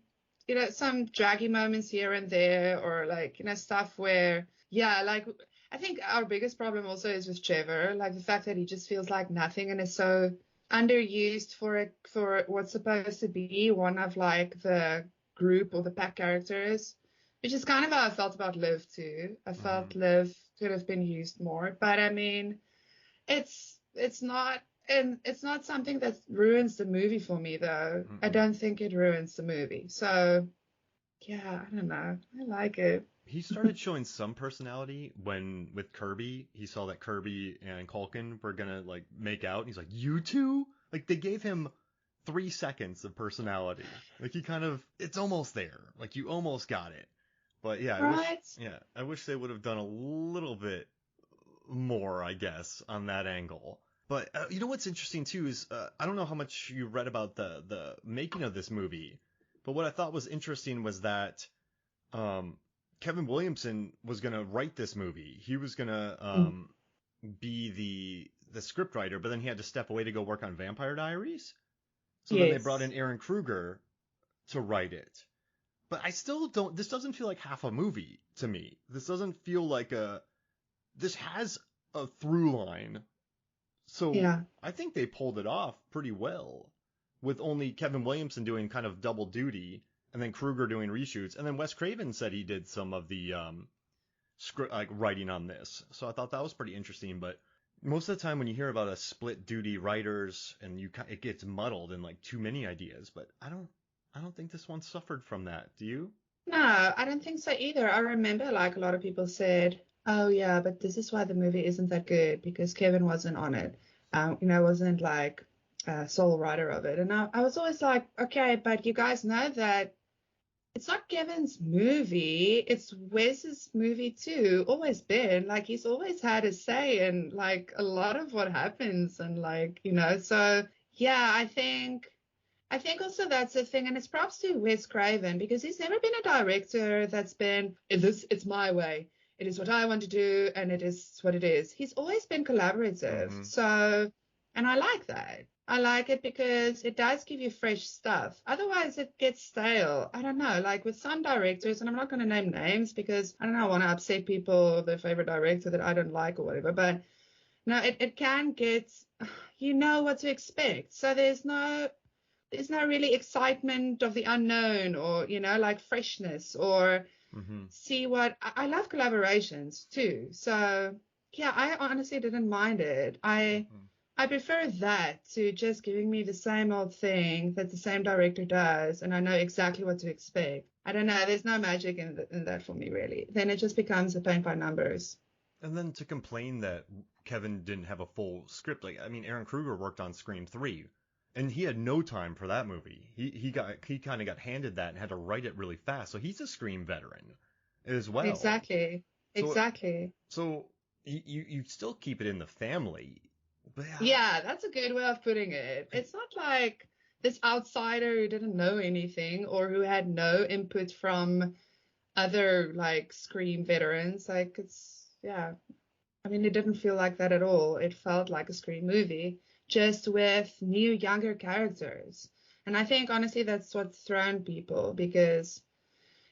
draggy moments here and there, or like, stuff where, like, I think our biggest problem also is with Trevor, like the fact that he just feels like nothing and is so underused for what's supposed to be one of like the group or the pack characters, which is kind of how I felt about Liv too. I felt Liv could have been used more, but I mean, it's not. And it's not something that ruins the movie for me, though. I don't think it ruins the movie. So, yeah, I don't know. I like it. He started showing some personality when, with Kirby, he saw that Kirby and Culkin were going to, like, make out. And he's like, "You two?" Like, they gave him 3 seconds of personality. Like, he kind of, it's almost there. Like, you almost got it. But, yeah, I wish they would have done a little bit more, I guess, on that angle. But what's interesting too is I don't know how much you read about the making of this movie, but what I thought was interesting was that Kevin Williamson was gonna write this movie. He was gonna be the script writer, but then he had to step away to go work on Vampire Diaries. So then they brought in Aaron Kruger to write it. But I still don't. This doesn't feel like half a movie to me. This doesn't feel like This has a through line. So I think they pulled it off pretty well, with only Kevin Williamson doing kind of double duty, and then Kruger doing reshoots, and then Wes Craven said he did some of the script, like, writing on this. So I thought that was pretty interesting. But most of the time when you hear about a split duty writers, and it gets muddled in like too many ideas. But I don't think this one suffered from that. Do you? No, I don't think so either. I remember like a lot of people said, "Oh yeah, but this is why the movie isn't that good, because Kevin wasn't on it. Wasn't like a sole writer of it." And I was always like, okay, but you guys know that it's not Kevin's movie, it's Wes's movie too. Always been. Like, he's always had a say in like a lot of what happens, and like, so yeah, I think also that's the thing, and it's props to Wes Craven, because he's never been a director that's been, it's my way. It is what I want to do, and it is what it is. He's always been collaborative. So, and I like that. I like it because it does give you fresh stuff. Otherwise, it gets stale. I don't know, like with some directors, and I'm not going to name names because I don't know, I want to upset people, their favorite director that I don't like or whatever. But no, it can get, you know what to expect. So there's no really excitement of the unknown, or, like freshness, or see what I love collaborations too. So yeah, I honestly didn't mind it. I prefer that to just giving me the same old thing that the same director does, and I know exactly what to expect. I don't know. There's no magic in that for me, really. Then it just becomes a paint by numbers. And then to complain that Kevin didn't have a full script, like, I mean, Aaron Kruger worked on Scream 3. And he had no time for that movie. He kind of got handed that and had to write it really fast. So he's a Scream veteran as well. Exactly. So you still keep it in the family. But yeah, that's a good way of putting it. It's not like this outsider who didn't know anything, or who had no input from other like Scream veterans. Like, it's I mean, it didn't feel like that at all. It felt like a Scream movie, just with new, younger characters. And I think, honestly, that's what's thrown people because,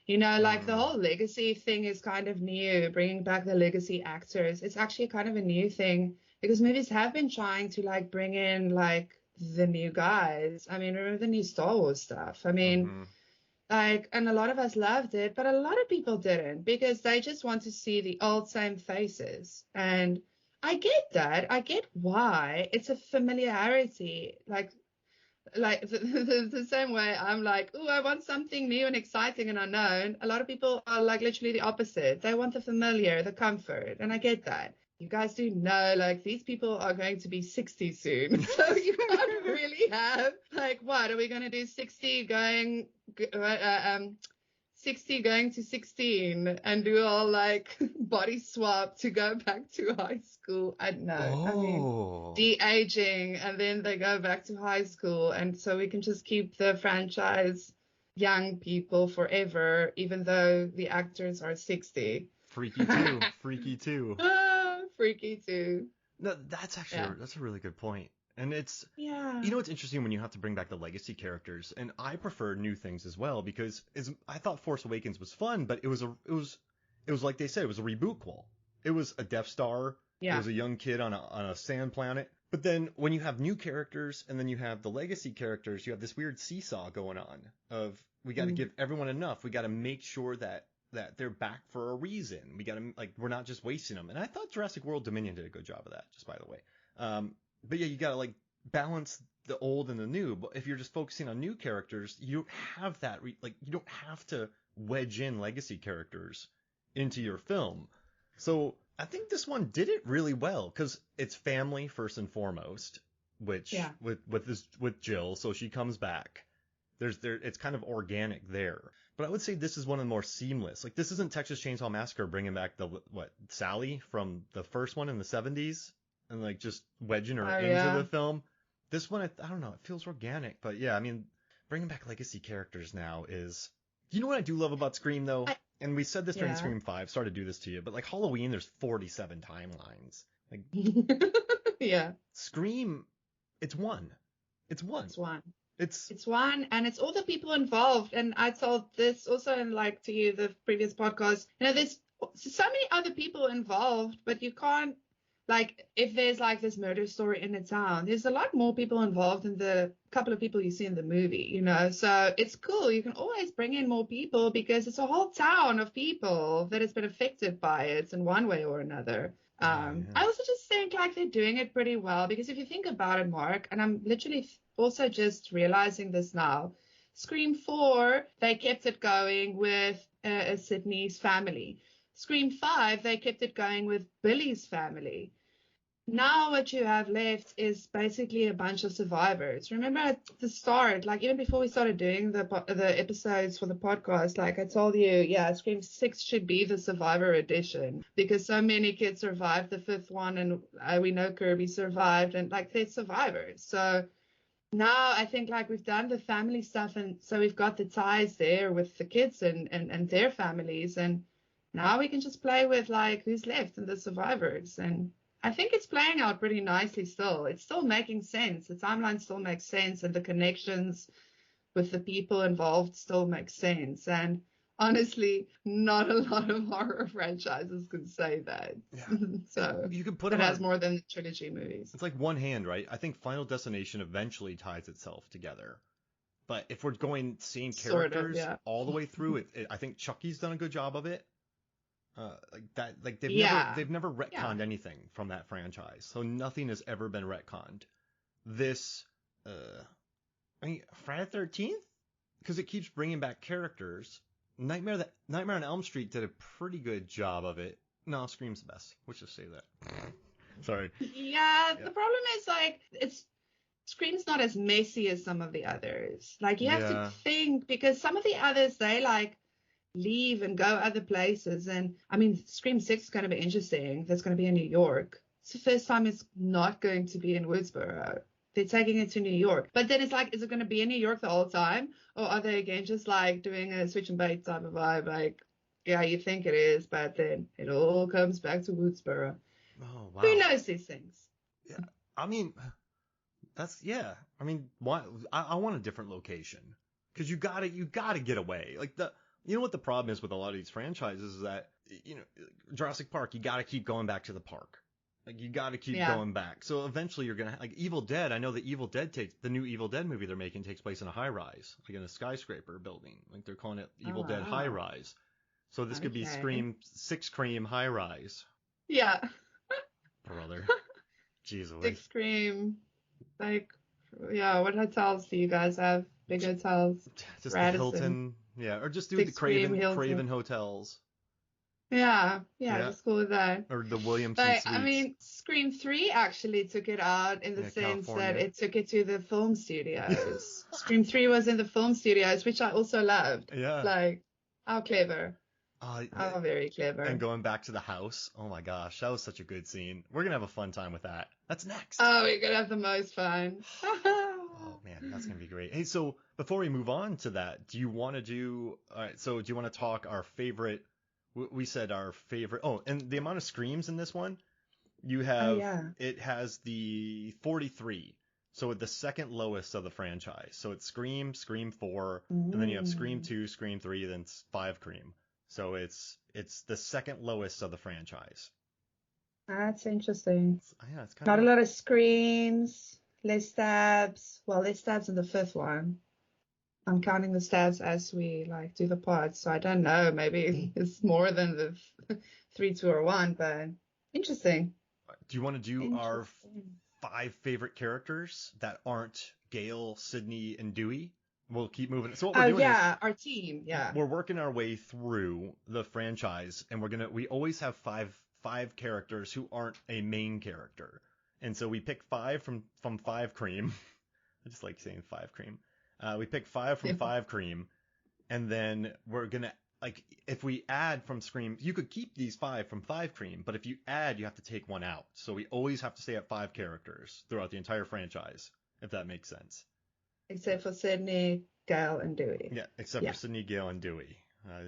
like the Mm, whole legacy thing is kind of new, bringing back the legacy actors. It's actually kind of a new thing because movies have been trying to like bring in like the new guys. I mean, remember the new Star Wars stuff? I mean, mm-hmm. like, and a lot of us loved it, but a lot of people didn't because they just want to see the old same faces. And I get that. I get why. It's a familiarity. Like the same way I'm like, oh, I want something new and exciting and unknown. A lot of people are like literally the opposite. They want the familiar, the comfort, and I get that. You guys do know, like, these people are going to be 60 soon. So you can't really have, like, what are we going to do? 60 going to 16 and do all like body swap to go back to high school. I don't know. I mean, Oh. de-aging and then they go back to high school. And so we can just keep the franchise young people forever, even though the actors are 60. Freaky too. Freaky too. Ah, freaky too. No, that's actually Yeah. that's a really good point. And it's Yeah. it's interesting when you have to bring back the legacy characters, and I prefer new things as well because I thought Force Awakens was fun, but it was like they said, it was a reboot qual. It was a Death Star. It Yeah. was a young kid on a sand planet. But then when you have new characters and then you have the legacy characters, you have this weird seesaw going on of we got to Mm. give everyone enough. We got to make sure that they're back for a reason. We got to, like, we're not just wasting them. And I thought Jurassic World Dominion did a good job of that, just by the way. But yeah, you got to like balance the old and the new. But if you're just focusing on new characters, you don't have that. You don't have to wedge in legacy characters into your film. So I think this one did it really well because it's family first and foremost, which Yeah. with Jill, so she comes back. It's kind of organic there. But I would say this is one of the more seamless. Like, this isn't Texas Chainsaw Massacre bringing back Sally from the first one in the 70s and like just wedging her Oh, into yeah. the film. This one, I don't know, it feels organic. But yeah, I mean, bringing back legacy characters now is. You know what I do love about Scream though? I, And we said this during yeah. Scream 5, sorry to do this to you, but like Halloween, there's 47 timelines. Like, Yeah. Scream, it's one. It's one. It's one. It's It's one, and it's all the people involved. And I told this also in like to you the previous podcast. There's so many other people involved, but you can't like if there's like this murder story in a town, there's a lot more people involved than the couple of people you see in the movie. So it's cool. You can always bring in more people because it's a whole town of people that has been affected by it in one way or another. oh yeah. I also just think like they're doing it pretty well because if you think about it, Mark, and I'm literally also just realizing this now, Scream 4, they kept it going with Sydney's family. Scream 5, they kept it going with Billy's family. Now what you have left is basically a bunch of survivors. Remember at the start, like even before we started doing the episodes for the podcast, like I told you, yeah, Scream 6 should be the survivor edition because so many kids survived the fifth one, and we know Kirby survived, and like they're survivors. So now I think like we've done the family stuff, and so we've got the ties there with the kids and their families, and now we can just play with like who's left and the survivors. And I think it's playing out pretty nicely still. It's still making sense. The timeline still makes sense, and the connections with the people involved still make sense. And honestly, not a lot of horror franchises can say that. Yeah. So You could put it them has on. more than trilogy movies. It's like one hand, right? I think Final Destination eventually ties itself together. But if we're going same Sort of, characters yeah. all the way through it, I think Chucky's done a good job of it. Like that, like Yeah. they've never Yeah. retconned anything from that franchise, so nothing has ever been retconned. This, I mean, Friday the 13th, because it keeps bringing back characters. Nightmare on Elm Street did a pretty good job of it. No, Scream's the best. Let's just say that. Sorry. Yeah, Yeah. the problem is like it's Scream's not as messy as some of the others. Like you have to Yeah. think because some of the others they like leave and go other places. And I mean, Scream 6 is going to be interesting. That's going to be in New York. It's the first time it's not going to be in Woodsboro. They're taking it to New York. But then it's like, is it going to be in New York the whole time? Or are they again just like doing a switch and bait type of vibe? Like, yeah, you think it is, but then it all comes back to Woodsboro. Oh Who wow. knows these things? Yeah. I mean, yeah. I mean, why? I want a different location because you gotta get away. Like you know what the problem is with a lot of these franchises is that Jurassic Park, you gotta keep going back to the park. Like you gotta keep Yeah. going back. So eventually you're gonna like Evil Dead. I know the new Evil Dead movie they're making takes place in a high rise, like in a skyscraper building. Like they're calling it Oh Evil Dead High wow. Rise. So this could be Okay. Scream 6 Cream High Rise, Yeah. brother. Jeez Six Louise. Scream. Like, yeah. What hotels do you guys have? Big hotels. Just the Radisson. Hilton, yeah, or just do the Six Scream Craven Hilton. hotels, Yeah. Yeah. yeah, Just go with that. or the Williamson But I Suites, mean, Scream 3 actually took it out in the yeah, sense that California, it took it to the film studios. Scream 3 was in the film studios, which I also loved. yeah, Like, how clever. uh, How very and clever. going back to the house. Oh my gosh, that was such a good scene. We're gonna have a fun time with that. That's next. Oh, we're gonna have the most fun. Oh man, that's gonna be great. Hey, so before we move on to that, do you want to do? All right, so do you want to talk our favorite? We said our favorite. Oh, and the amount of screams in this one. You Oh, have yeah. it has the 43, so the second lowest of the franchise. So it's Scream, Scream 4, and then you have Scream Mm, 2, Scream 3, then 5 Cream. So it's the second lowest of the franchise. that's interesting. Yeah, it's kind Not a of lot of screams, less stabs. Well, less stabs in the fifth one. I'm counting the stabs as we like do the pod, so I don't know. Maybe it's more than the three, two, or one, but interesting. Do you want to do our Interesting. 5 favorite characters that aren't Gale, Sydney, and Dewey? We'll keep moving. So what we're Oh doing is yeah, our team. Yeah. we're working our way through the franchise, and we always have five characters who aren't a main character, and so we pick 5 from 5 Cream. I just like saying 5 Cream. We pick 5 from Yeah. 5 Cream, and then we're gonna like if we add from Scream, you could keep these 5 from 5 Cream, but if you add, you have to take one out. So we always have to stay at 5 characters throughout the entire franchise, if that makes sense. Except for Sydney, Gail, and Dewey. Yeah, except for Yeah. Sydney, Gale, and Dewey.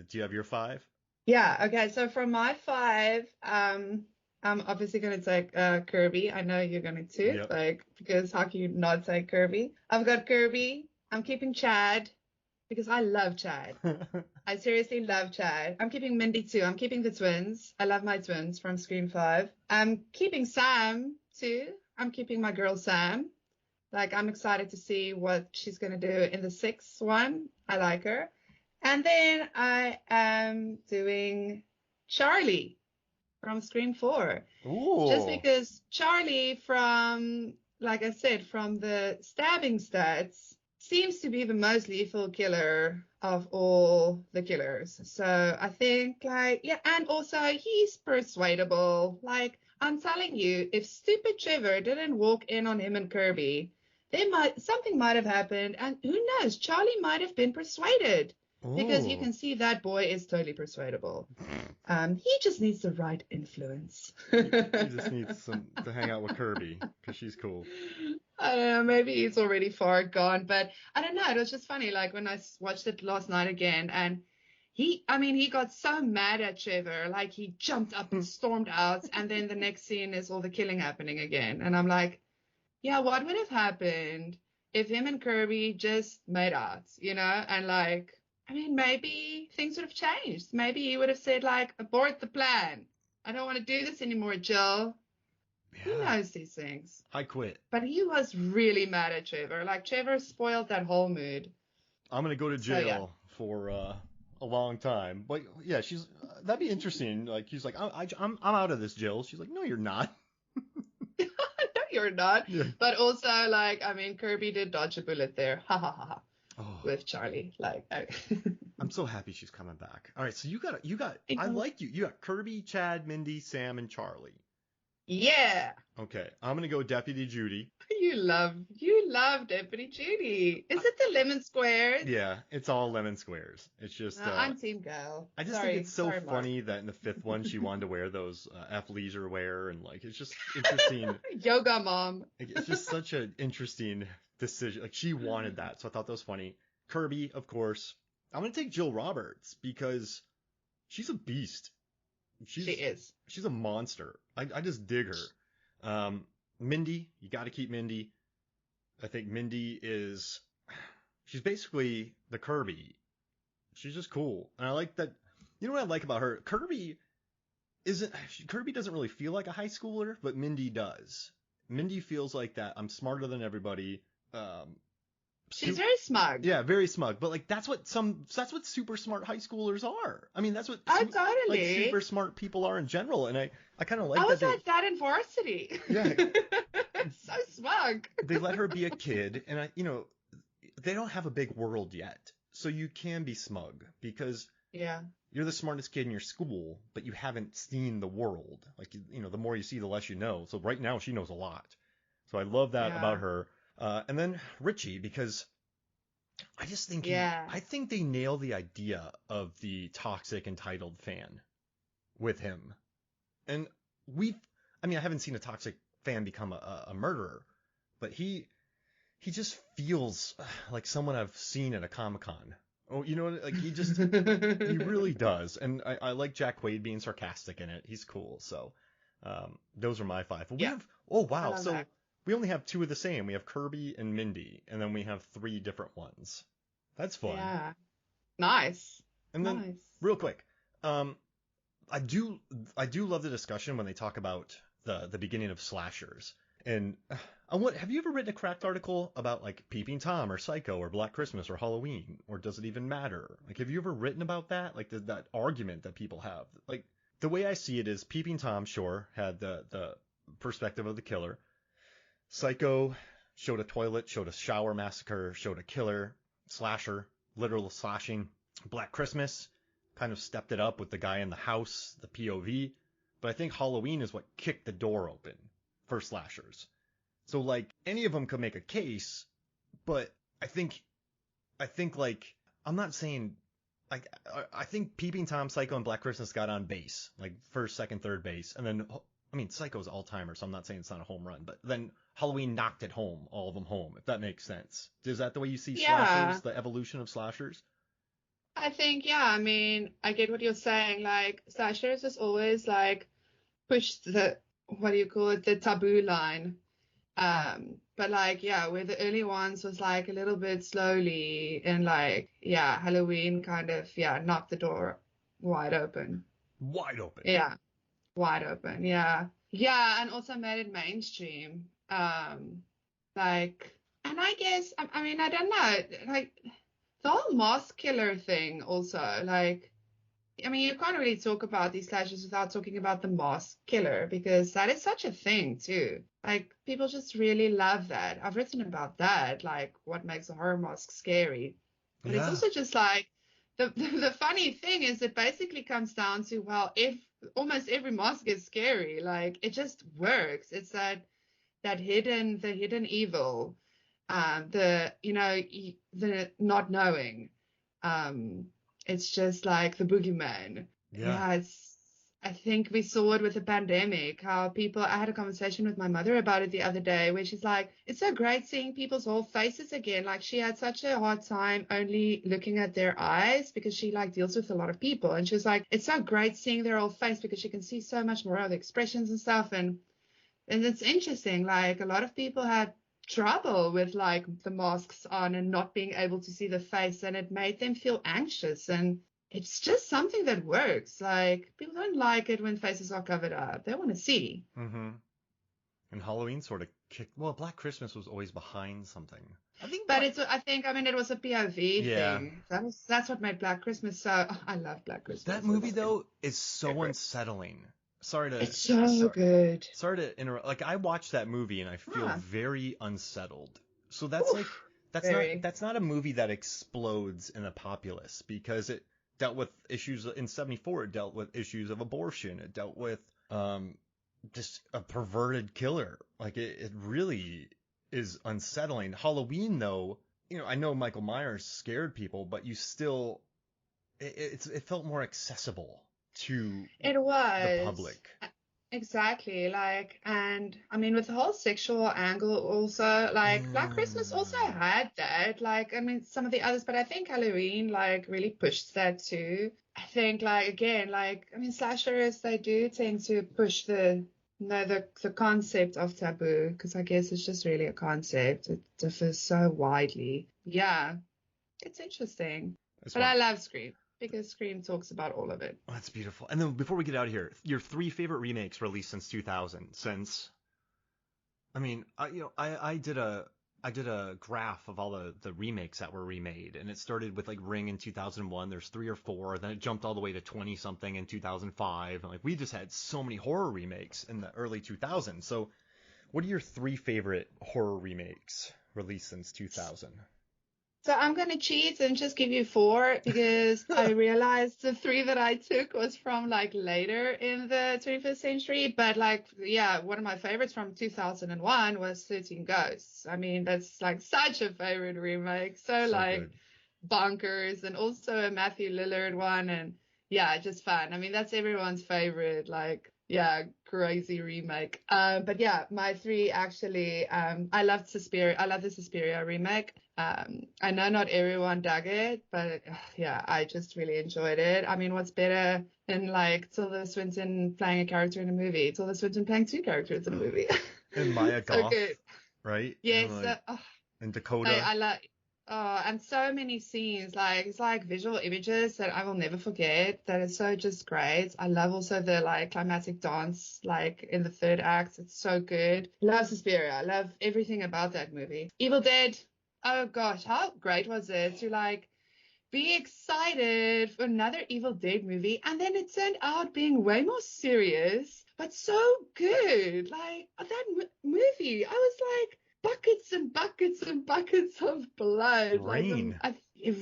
Do you have your 5? Yeah. Okay. So from my 5, I'm obviously gonna take Kirby. I know you're going to, Yep. like, because how can you not take Kirby? I've got Kirby. I'm keeping Chad because I love Chad. I seriously love Chad. I'm keeping Mindy too. I'm keeping the twins. I love my twins from Scream 5. I'm keeping Sam too. I'm keeping my girl Sam. Like, I'm excited to see what she's going to do in the sixth one. I like her. And then I am doing Charlie from Scream 4. Just Ooh. because Charlie, from, like I said, from the stabbing stats, seems to be the most lethal killer of all the killers. So I think, like, yeah, and also he's persuadable. Like, I'm telling you, if stupid Trevor didn't walk in on him and Kirby, something might have happened, and who knows, Charlie might have been persuaded. Because you Ooh. can see that boy is totally persuadable. He just needs the right influence. He just needs some to hang out with Kirby because she's cool. I don't know, maybe he's already far gone, but I don't know. It was just funny, like when I watched it last night again, and he got so mad at Trevor, like he jumped up and stormed out, and then the next scene is all the killing happening again, and I'm like, yeah, what would have happened if him and Kirby just made out, and like, I mean, maybe things would have changed. Maybe he would have said, like, abort the plan. I don't want to do this anymore, Jill. Who Yeah. knows these things? I quit. But he was really mad at Trevor. Like, Trevor spoiled that whole mood. I'm gonna go to So, yeah. jail for a long time. But yeah, she's that'd be interesting. Like he's like, I'm out of this, Jill. She's like, no, you're not. No, you're not. Yeah. But also, like, I mean, Kirby did dodge a bullet there. Ha ha ha ha. Oh, With Charlie. Like, I'm so happy she's coming back. All right, so you got. I I know. like you. You got Kirby, Chad, Mindy, Sam, and Charlie. Yeah. Okay, I'm gonna go Deputy Judy. You love Deputy Judy. Is it the lemon squares? Yeah, it's all lemon squares. It's just I'm Team Girl. I just think Sorry, it's so sorry, Mark. funny that in the 5th one she wanted to wear those athleisure wear and like it's just interesting. Yoga mom. Like, it's just such an interesting decision. Like she wanted that, so I thought that was funny. Kirby, of course. I'm gonna take Jill Roberts because she's a beast. She is. She's a monster. I just dig her. Mindy, you got to keep Mindy. I think Mindy she's basically the Kirby. She's just cool. And I like that. You know what I like about her? Kirby doesn't really feel like a high schooler, but Mindy does. Mindy feels like that. I'm smarter than everybody. She's very smug. Yeah, very smug. But like that's what super smart high schoolers are. I mean, that's what Totally. like super smart people are in general. And I kind of like that. I was like that in varsity. Yeah. So smug. They let her be a kid, and they don't have a big world yet, so you can be smug because you're the smartest kid in your school, but you haven't seen the world. Like the more you see, the less you know. So right now she knows a lot. So I love that about her. And then Richie, because I just think I think they nail the idea of the toxic entitled fan with him. And I haven't seen a toxic fan become a murderer, but he just feels like someone I've seen at a Comic-Con. Oh, like he really does. And I like Jack Quaid being sarcastic in it. He's cool. So those are my 5. But we have so we only have 2 of the same. We have Kirby and Mindy, and then we have 3 different ones. That's fun. Yeah. Nice. And then real quick, I do love the discussion when they talk about the beginning of slashers. And have you ever written a Cracked article about like Peeping Tom or Psycho or Black Christmas or Halloween, or does it even matter? Like, have you ever written about that? Like that argument that people have? Like, the way I see it is Peeping Tom, sure, had the perspective of the killer. Psycho showed a toilet, showed a shower massacre, showed a killer, slasher, literal slashing. Black Christmas kind of stepped it up with the guy in the house, the POV. But I think Halloween is what kicked the door open for slashers. So like any of them could make a case, but I think like I'm not saying like I think Peeping Tom, Psycho, and Black Christmas got on base, like first, second, third base, and then Psycho's all-timer, so I'm not saying it's not a home run, but then Halloween knocked it home, all of them home, if that makes sense. Is that the way you see slashers, the evolution of slashers? I think, I get what you're saying. Like, slashers is always like pushed the, what do you call it, the taboo line. But like, where the early ones was like a little bit slowly, and like, Halloween kind of, knocked the door wide open. Wide open. Yeah. Wide open. Yeah. Yeah. And also made it mainstream. Like, and I guess, I don't know, like the whole mask killer thing also, like, you can't really talk about these slashes without talking about the mask killer, because that is such a thing too. Like, people just really love that. I've written about that, like what makes a horror mask scary. But it's also just like, the funny thing is it basically comes down to, well, if almost every mask is scary, like it just works. It's that hidden evil, the not knowing. It's just like the boogeyman. Yeah, I think we saw it with the pandemic, how I had a conversation with my mother about it the other day, where she's like, it's so great seeing people's whole faces again. Like, she had such a hard time only looking at their eyes because she like deals with a lot of people. And she was like, it's so great seeing their whole face because she can see so much more of the expressions and stuff. And it's interesting. Like, a lot of people had trouble with like the masks on and not being able to see the face, and it made them feel anxious. And it's just something that works. Like, people don't like it when faces are covered up. They want to see. Mm-hmm. And Halloween sort of Black Christmas was always behind something. I think it was a POV thing. That's what made Black Christmas so. I love Black Christmas. That movie though is so unsettling. It's so good. Sorry to interrupt. Like, I watched that movie and I feel very unsettled. So that's that's not a movie that explodes in the populace, because it dealt with issues in '74. It dealt with issues of abortion. It dealt with just a perverted killer. Like, it really is unsettling. Halloween, though, I know Michael Myers scared people, but you still, it felt more accessible to the public. Exactly. Like, and I mean, with the whole sexual angle also, like, Black Christmas also Mm. had that. Like, I mean, some of the others, but I think Halloween, like, really pushed that too. I think, like, again, like, I mean, slashers, they do tend to push the concept of taboo, because I guess it's just really a concept. It differs so widely. Yeah, it's interesting. It's But fun. I love Scream because Scream talks about all of it. Oh, that's beautiful. And then before we get out of here, your three favorite remakes released since 2000. Since I mean, I did a graph of all the remakes that were remade, and it started with like Ring in 2001. There's three or four, then it jumped all the way to 20 something in 2005. And like we just had so many horror remakes in the early 2000s. So, what are your three favorite horror remakes released since 2000? So I'm going to cheat and just give you four because I realized the three that I took was from like later in the 21st century. But like, yeah, one of my favorites from 2001 was 13 Ghosts. I mean, that's like such a favorite remake. So So like good. bonkers, and also a Matthew Lillard one. And yeah, just fun. I mean, that's everyone's favorite. Like, yeah, crazy remake. But yeah, my three actually, I loved Suspiria. I love the Suspiria remake. I know not everyone dug it, but yeah, I just really enjoyed it. I mean, what's better than like Tilda Swinton playing a character in a movie? Tilda Swinton playing two characters in a movie. And Maya So Goth, good. right? And Yes, like and I, Dakota. I like, oh, and so many scenes, like it's like visual images that I will never forget. That is so just great. I love also the like climatic dance, like in the third act. It's so good. Love Suspiria. I love everything about that movie. Evil Dead. Oh gosh, how great was it to like be excited for another Evil Dead movie, and then it turned out being way more serious, but so good. Like that movie, I was like buckets and buckets and buckets of blood, like Rain.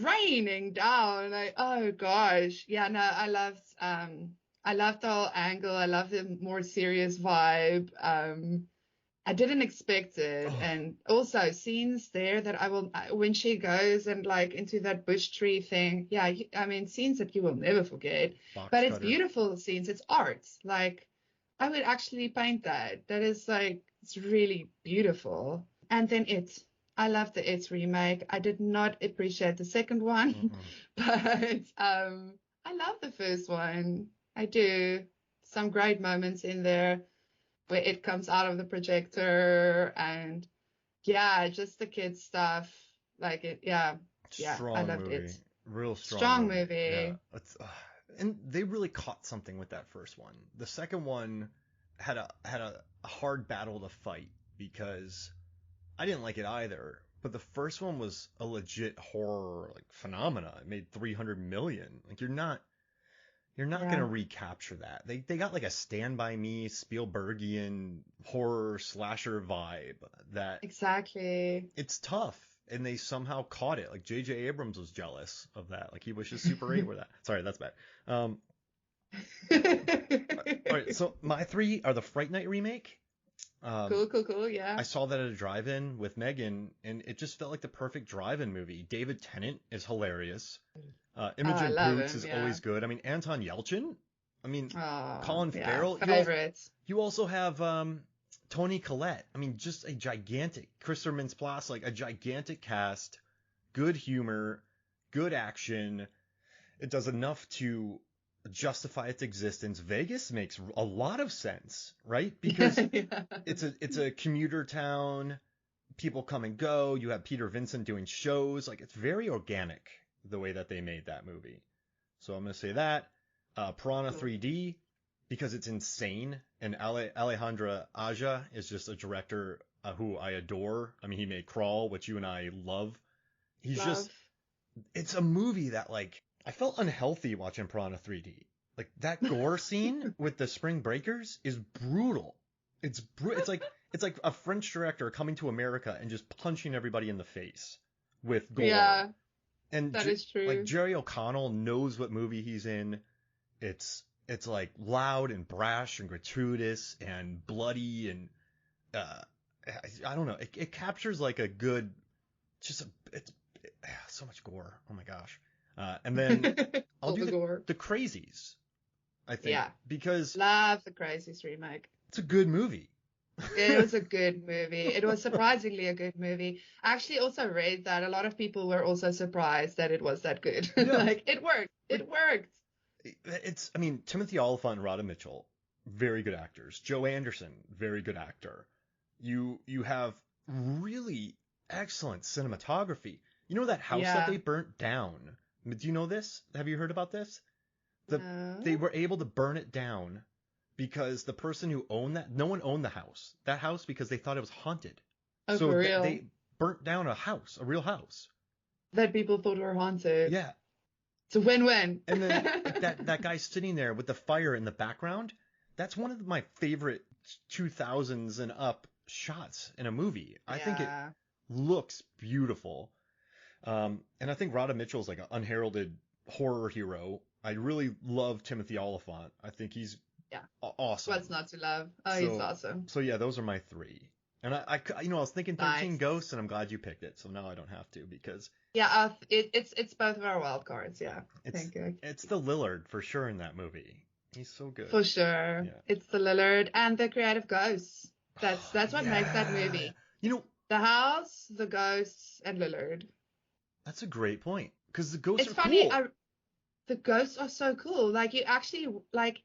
raining down. Like, oh gosh, yeah, no, I loved the whole angle. I love the more serious vibe. I didn't expect it. Oh, And also scenes there that when she goes and like into that bush tree thing. Yeah, I mean, scenes that you will never forget, box but it's cutter. beautiful scenes. It's art. Like I would actually paint that. That is like, it's really beautiful. And then I love the It remake. I did not appreciate the second one, Mm-mm. but I love the first one. I do. Some great moments in there where it comes out of the projector, and yeah, just the kids stuff. Like it, yeah, yeah, I Strong loved it. movie. Real strong Strong movie. Yeah. movie. And they really caught something with that first one. The second one had a hard battle to fight because I didn't like it either. But the first one was a legit horror like phenomena. It made 300 million. Like you're not Yeah, gonna recapture that. They got like a Stand By Me Spielbergian horror slasher vibe that exactly. it's tough, and they somehow caught it. Like J.J. Abrams was jealous of that. Like he wishes Super 8 were that. Sorry, that's bad. Um, all right, so my three are the Fright Night remake. Um, Cool, cool, cool. Yeah. I saw that at a drive-in with Megan, and it just felt like the perfect drive-in movie. David Tennant is hilarious. Oh, I Imogen love Poots him. is Yeah. always good. I mean, Anton Yelchin. I mean, Oh, Colin yeah. Farrell. Favorites. You also have Toni Collette. I mean, just a gigantic Christopher Mintz-Plasse, like a gigantic cast, good humor, good action. It does enough to justify its existence. Vegas makes a lot of sense, right? Because Yeah. it's a commuter town. People come and go. You have Peter Vincent doing shows. Like it's very organic the way that they made that movie. So I'm gonna say that. Piranha Cool. 3D because it's insane, and Alejandra Aja is just a director who I adore. I mean, he made Crawl, which you and I love. He's just Love. it's a movie that like I felt unhealthy watching Piranha 3D. Like that gore scene with the spring breakers is brutal. It's like a French director coming to America and just punching everybody in the face with gore. Yeah, And that is like true. Jerry O'Connell knows what movie he's in. It's like loud and brash and gratuitous and bloody and uh I don't know. It captures like a good just a it's so much gore. Oh my gosh. And then I'll All do the the gore. the crazies. I think. Yeah. Because Love the Crazies remake. it's a good movie. It was a good movie. It was surprisingly a good movie. I actually also read that a lot of people were also surprised that it was that good. Yeah. Like, it worked. It worked. I mean, Timothy Olyphant and Rhoda Mitchell, very good actors. Joe Anderson, very good actor. You have really excellent cinematography. You know that house that Yeah. they burnt down? Do you know this? Have you heard about this? They No. were able to burn it down because the person who owned no one owned that house because they thought it was haunted. Oh, So for real? they burnt down a real house. That people thought were haunted. Yeah. It's a win-win. And then like that guy sitting there with the fire in the background, that's one of my favorite 2000s and up shots in a movie. I think it Yeah. looks beautiful. And I think Rhoda Mitchell's like an unheralded horror hero. I really love Timothy Olyphant. I think he's awesome. What's not to love? Oh, So- he's awesome. So yeah, those are my three. And I was thinking 13 Nice. Ghosts, and I'm glad you picked it. So now I don't have to because Yeah, it's both of our wild cards. Yeah, it's thank you. it's the Lillard for sure in that movie. He's so good. For sure. Yeah. It's the Lillard and the creative ghosts. That's what makes that Yeah. movie. You know, The house, the ghosts, and Lillard. that's a great point because the ghosts It's are funny. cool. The ghosts are so cool. Like, you actually like.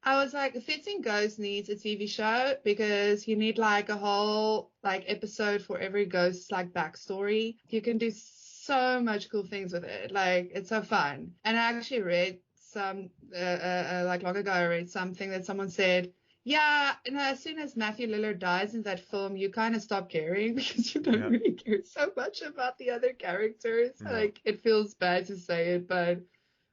I was like, 13 Ghosts needs a TV show because you need like a whole like episode for every ghost's like backstory. You can do so much cool things with it. Like, it's so fun. And I actually read some like long ago, I read something that someone said, yeah, as soon as Matthew Lillard dies in that film, you kind of stop caring because you don't really care so much about the other characters. No. Like, it feels bad to say it, but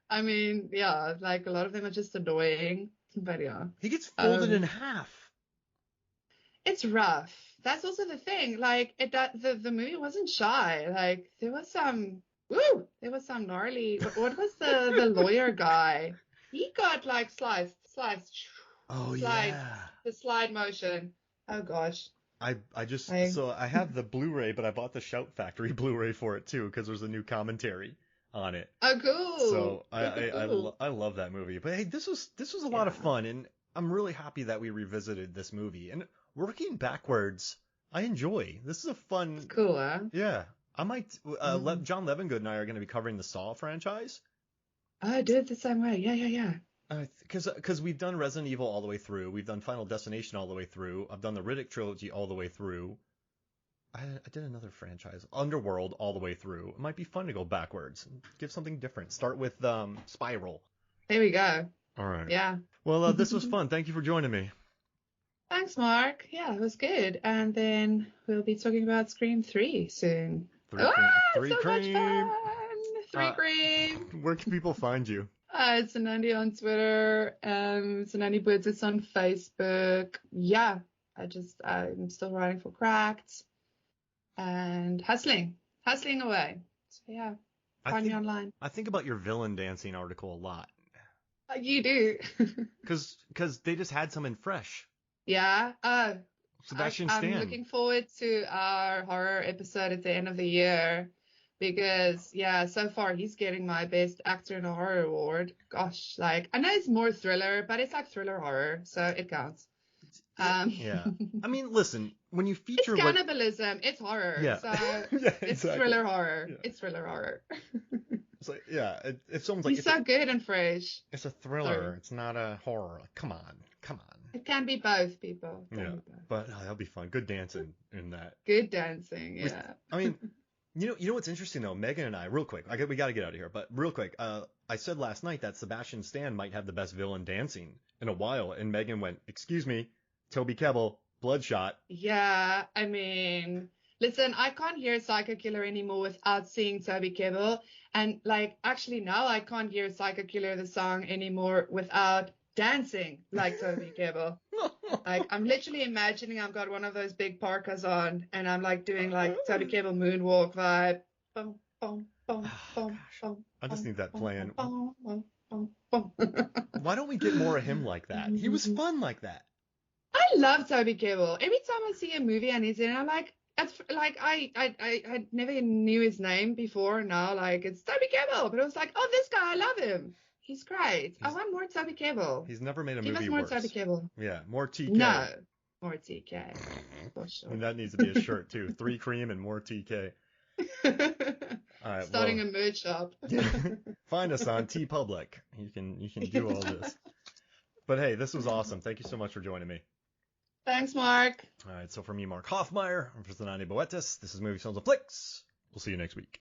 I mean, yeah, like a lot of them are just annoying. But yeah, He gets folded in half. it's rough. That's also the thing. Like, the movie wasn't shy. Like, there was some gnarly. What was the lawyer guy? He got like sliced. Oh Slide. yeah. The slide motion. Oh gosh. I have the Blu-ray, but I bought the Shout Factory Blu-ray for it too because there's a new commentary on it. Oh, cool. So Cool. I love that movie. But hey, this was a lot of fun, and I'm really happy that we revisited this movie. And working backwards, I enjoy. This is a fun. It's cool, huh? Yeah, I might. John Levengood and I are going to be covering the Saw franchise. I do it the same way. Yeah. Because we've done Resident Evil all the way through, we've done Final Destination all the way through, I've done the Riddick trilogy all the way through. I did another franchise, Underworld, all the way through. It might be fun to go backwards and give something different. Start with Spiral. There we go. All right. Yeah. Well, this was fun. Thank you for joining me. Thanks, Mark. Yeah, it was good. And then we'll be talking about Scream 3 soon. Three so cream. much fun! 3 cream. Where can people find you? It's Anandi on Twitter. It's Anandi Boots. It's on Facebook. Yeah, I'm still writing for Cracked and hustling away. So yeah, find me online. I think about your villain dancing article a lot. You do. Because they just had some in Fresh. Yeah. Sebastian I'm Stan. looking forward to our horror episode at the end of the year because, yeah, so far he's getting my Best Actor in a Horror award. Gosh, like, I know it's more thriller, but it's like thriller horror, so it counts. Yeah. I mean, listen, when you feature it's cannibalism, it's horror. Yeah. So Yeah, it's exactly. thriller horror. Yeah. It's thriller horror. It's like, yeah, if someone's like, He's so good and fresh. it's a thriller, Sorry. it's not a horror. Like, come on. It can be both, people. It can Yeah, be both. but that'll be fun. Good dancing in that. Good dancing, yeah. I mean, you know what's interesting though? Megan and I, real quick, we got to get out of here, but real quick, I said last night that Sebastian Stan might have the best villain dancing in a while, and Megan went, "Excuse me, Toby Kebbell, Bloodshot." Yeah, I mean, listen, I can't hear Psycho Killer anymore without seeing Toby Kebbell. And like, actually now I can't hear Psycho Killer the song anymore without dancing like Toby Kebbell. Like, I'm literally imagining I've got one of those big parkas on and I'm like doing like Toby Kebbell moonwalk vibe. Boom, boom, boom, boom, boom. I just need that playing. Boom, boom, boom, boom. Why don't we get more of him like that? He was fun like that. I love Toby Kebbell. Every time I see a movie and he's in it, I'm like, I never knew his name before. Now, like, it's Toby Kebbell, but it was like, oh, this guy, I love him. He's great. I want more Toby Kebbell. He's never made a Give movie us more worse. Toby Kebbell. Yeah, more TK. No, more TK. For sure. And that needs to be a shirt too. 3 cream and more TK. All right, Starting a merch shop. Find us on TeePublic. You can do all this. But hey, this was awesome. Thank you so much for joining me. Thanks, Mark. All right, so for me, Mark Hoffmeyer, I'm for Zanani Boetis. This is Movie Films and Flicks. We'll see you next week.